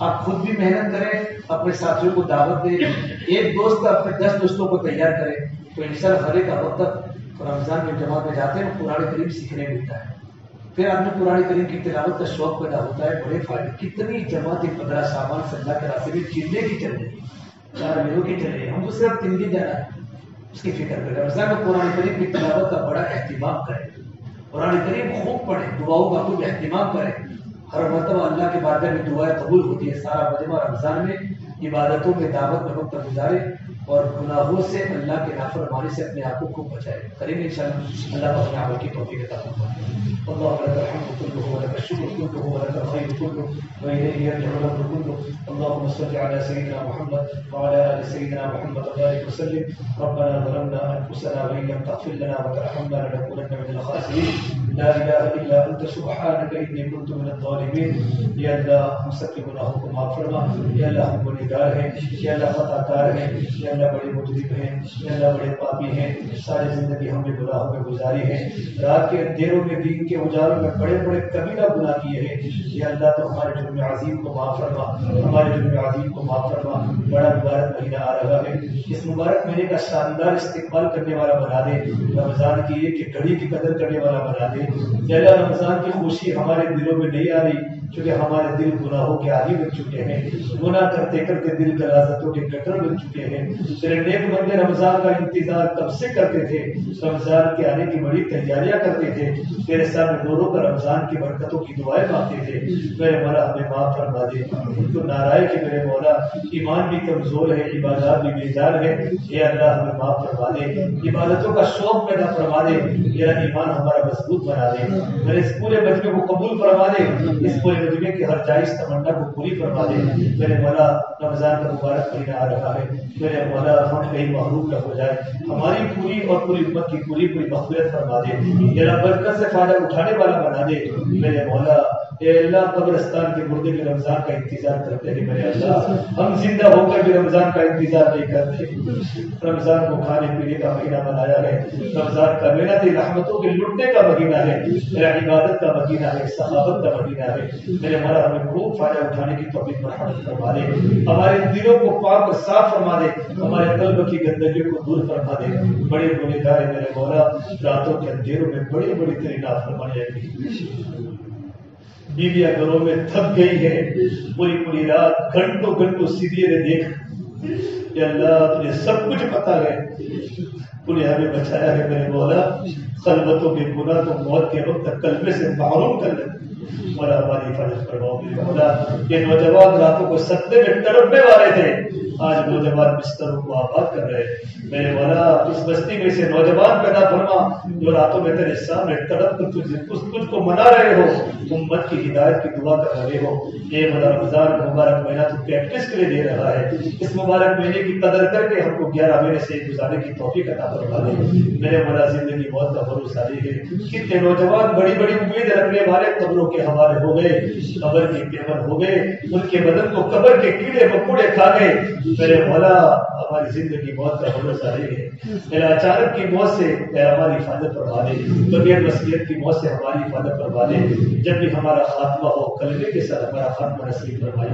آپ خود بھی محنت کریں, اپنے ساتھیوں کو دعوت دیں, ایک دوست اپنے 10 دوستوں کو تیار کریں, تو انشاءاللہ ہر ایک وقت رمضان میں جماعت میں جاتے ہیں قرآن کریم سیکھنے ملتا ہے. پھر آپ نے قرآن کریم کی تلاوت کا شوق پیدا ہوتا ہے, بڑے فائدے. کتنی جماعتیں 15 شعبان سے اللہ کے راستے میں چلنے کی چل رہی, 4 مہینوں کی چل رہی ہے. ہم تو صرف 3 دن جانا ہے, اس کی فکر کریں. رمضان میں قرآن کریم کی تلاوت کا بڑا اہتمام کریں, قرآن کریم خوب پڑھیں, دعاؤں کا خوب اہتمام کریں. ہر مرتبہ اللہ کے بارگاہ میں دعائیں قبول ہوتی ہے. سارا مجمع رمضان میں عبادتوں میں دعوت میں وقت گزارے اور گناہوں سے اللہ کے نافرمانی سے اپنے آپ کو بچائے. کریں گے انشاءاللہ. اللہ کو اپنے عمل کی توفیق عطا فرمائے. اللهم لك الحمد كله ولك الشكر كله ولك الخير كله وإليه يرجع الأمر كله. اللهم صل على سيدنا محمد وعلى آل سيدنا محمد وبارك وسلم. ربنا ظلمنا أنفسنا وإن لم تغفر لنا وترحمنا لنكونن من الخاسرين. لا إله إلا أنت سبحانك إني كنت من الظالمين. یا اللہ ہم سب کے گناہوں کو معاف فرما. یا اللہ ہم گنہگار ہیں, یا اللہ خطا کار ہیں, یا اللہ بڑے مجرم ہیں, یا اللہ بڑے پاپی ہیں. ساری زندگی ہم نے گناہوں میں گزاری ہے. رات کے اندھیروں میں دین کے اجالوں میں بڑے بڑے کبیرہ گناہ کیے ہیں. یا اللہ تو ہمارے جرم عظیم کو معاف فرما, ہمارے جرم عظیم کو معاف فرما. بڑا مبارک مہینہ آ رہا ہے, اس مبارک مہینے کا شاندار استقبال کرنے والا بنا دے. رمضان کی ایک گھڑی کی قدر کرنے والا بنا دے. یا اللہ رمضان کی خوشی ہمارے دلوں میں نہیں آ رہی کیونکہ ہمارے دل گناہوں کے عادی بن چکے ہیں. گناہ کرتے کرتے دل غلاظتوں کے گٹر بن چکے ہیں. تیرے نیک بندے رمضان کا انتظار کب سے کرتے تھے, رمضان کے آنے کی بڑی تیاریاں کرتے تھے, تیرے سامنے رو رو کر رمضان کی برکتوں کی دعائیں مانگتے تھے. میرے مولا ہمیں معاف فرما دے. ان کو نارائے کہ میرے مولا ایمان بھی کمزور ہے, عبادات بھی بیزار ہے. اے اللہ ہمیں معاف فرما دے, عبادتوں کا شوق پیدا فرما دے. میرا ایمان ہمارا مضبوط بنا دے. میرے اس پورے مجمع کو قبول فرما دے, اس پورے مجمع کی ہر جائز تمنا کو پوری فرما دے. میرے مولا رمضان کا مبارک مہینہ آ رہا ہے, میرے مولا ہم کہیں محروم نہ ہو جائے. ہماری پوری اور پوری امت کی پوری مغفرت فرما دے. میرا برکت سے فائدہ اٹھانے والا بنا دے. میرے مولا اے اللہ قبرستان کے مردے بھی رمضان کا انتظار کرتے ہیں. میرے اللہ ہم زندہ ہو کر بھی رمضان کا انتظار نہیں کرتے. رمضان کو کھانے پینے کا مہینہ بنایا ہے. رمضان کا مہینہ تھی رحمتوں کے لٹنے کا مہینہ ہے, میرا عبادت کا مہینہ ہے, سخاوت کا مہینہ ہے. میرے مولا ہمیں خوب فائدہ اٹھانے کی توفیق مرحمت فرما دے. ہمارے دلوں کو پاک اور صاف فرما دے. ہمارے قلب کی گندگیوں کو دور فرما دے. بڑے گنہگار ہیں میرے مولا, راتوں کے اندھیروں میں بڑی بڑی تیری نافرمانیاں کی. بیویاں گھروں میں تھک گئی ہے, پوری پوری رات گھنٹوں گھنٹوں سیریلیں دیکھ. یا اللہ تجھے سب کچھ پتا ہے, تُونے ہمیں بچایا ہے میرے مولا. خلوتوں کے گناہ تو موت کے وقت تک قلبے سے محروم کر لیں. مولا ہماری حفاظت فرماؤ میرے مولا. یہ نوجوان راتوں کو سطح میں تڑپنے والے تھے, آج نوجوان بستروں کو آباد کر رہے ہیں. میرے مولا اس بستی میں سے نوجوان پیدا فرما جو راتوں میں تیرے سامنے تڑپ کر تجھ کو منا رہے ہو, امت کی ہدایت کی دعا کر رہے ہو. یہ مولا رمضان مبارک مہینہ تو پریکٹس کے لیے دے رہا ہے. اس مبارک مہینے کی قدر کر کے ہم کو 11 مہینے سے گزارنے کی توفیق عطا فرما دے. میرے مولا زندگی موت کا بھروسہ نہیں ہے. کتنے نوجوان بڑی بڑی امید رکھنے والے قبروں کے حوالے ہو گئے, قبر کے پیمن ہو گئے, ان کے بدن کو قبر کے کیڑے مکوڑے کھا گئے. میرے مولا ہماری زندگی موت کا بھروسہ نہیں ہے، میرا اچانک کی موت سے ہماری حفاظت فرما دے، بغیر وصیت کی موت سے ہماری حفاظت فرما دے، جب بھی ہمارا خاتمہ ہو کلمے کے ساتھ ہمارا خاتمہ نصیب فرمائے۔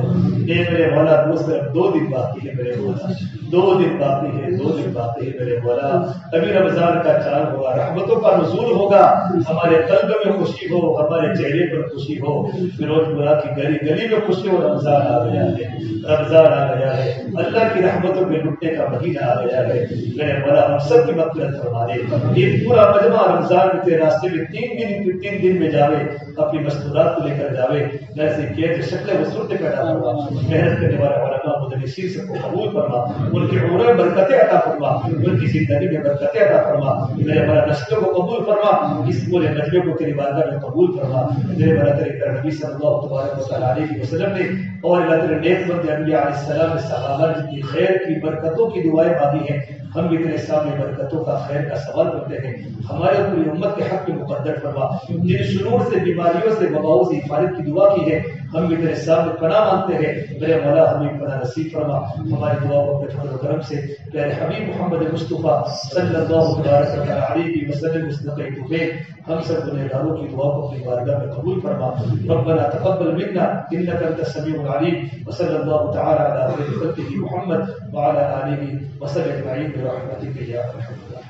اے میرے مولا صرف 2 دن باقی ہے میرے مولا، 2 دن باقی ہے، 2 دن باقی ہے میرے مولا، ابھی رمضان کا چاند ہوگا، رحمتوں کا نزول ہوگا، ہمارے قلب میں خوشی ہو، ہمارے چہرے پر خوشی ہو، فیروز پورا کی گلی گلی میں خوشی ہو، رمضان آ گیا ہے، رمضان آ گیا ہے، اللہ کی رحمتوں میں لٹنے کا مہینہ آ گیا ہے، میرے مولا ہم سب کی مغفرت فرما دے، یہ پورا مجمع رمضان میں تیرے راستے میں 3 دن میں جاوے، اپنی مستورات کو لے کر جاوے، جیسے کہ شکل و صورت پیدا فرما، محنت کرنے والے علماء مدرسین سے کو قبول فرما، ان کی عمر میں برکتیں عطا فرما، ان کی زندگی میں برکتیں عطا فرما، میرے مولا نسلوں کو قبول فرما، اس پورے مجمع کو تیری بارگاہ میں قبول فرما، میرے مولا تیرے پیارے نبی صلی اللہ تبارک و تعالیٰ علیہ وسلم نے اور اللہ تعالی نیک بندے انبیاء علیہ السلام صحابہ جن کی خیر کی برکتوں کی دعائیں مانگی ہیں، ہم بھی تیرے سامنے برکتوں کا خیر کا سوال کرتے ہیں، ہمارے پوری امت کے حق میں مقدر فرما، جن شرور سے بیماریوں سے وباؤں سے حفاظت کی دعا کی ہے، ہم بھی تیرے سامنے پناہ مانگتے ہیں، میرے مولا ہمیں پناہ نصیب فرما، ہماری دعا کو اپنے فضل و کرم سے پیارے حبیب محمد مصطفیٰ صلی اللہ علیہ وسلم مستقیم توفیق ہم سب گنہگاروں کی دعا کو اپنی بارگاہ میں قبول فرما، ربنا تقبل منا انك انت السميع العليم، وصلى الله تعالى على خير خلقه محمد وعلى اله وصحبه اجمعين برحمتك يا ارحم الراحمين۔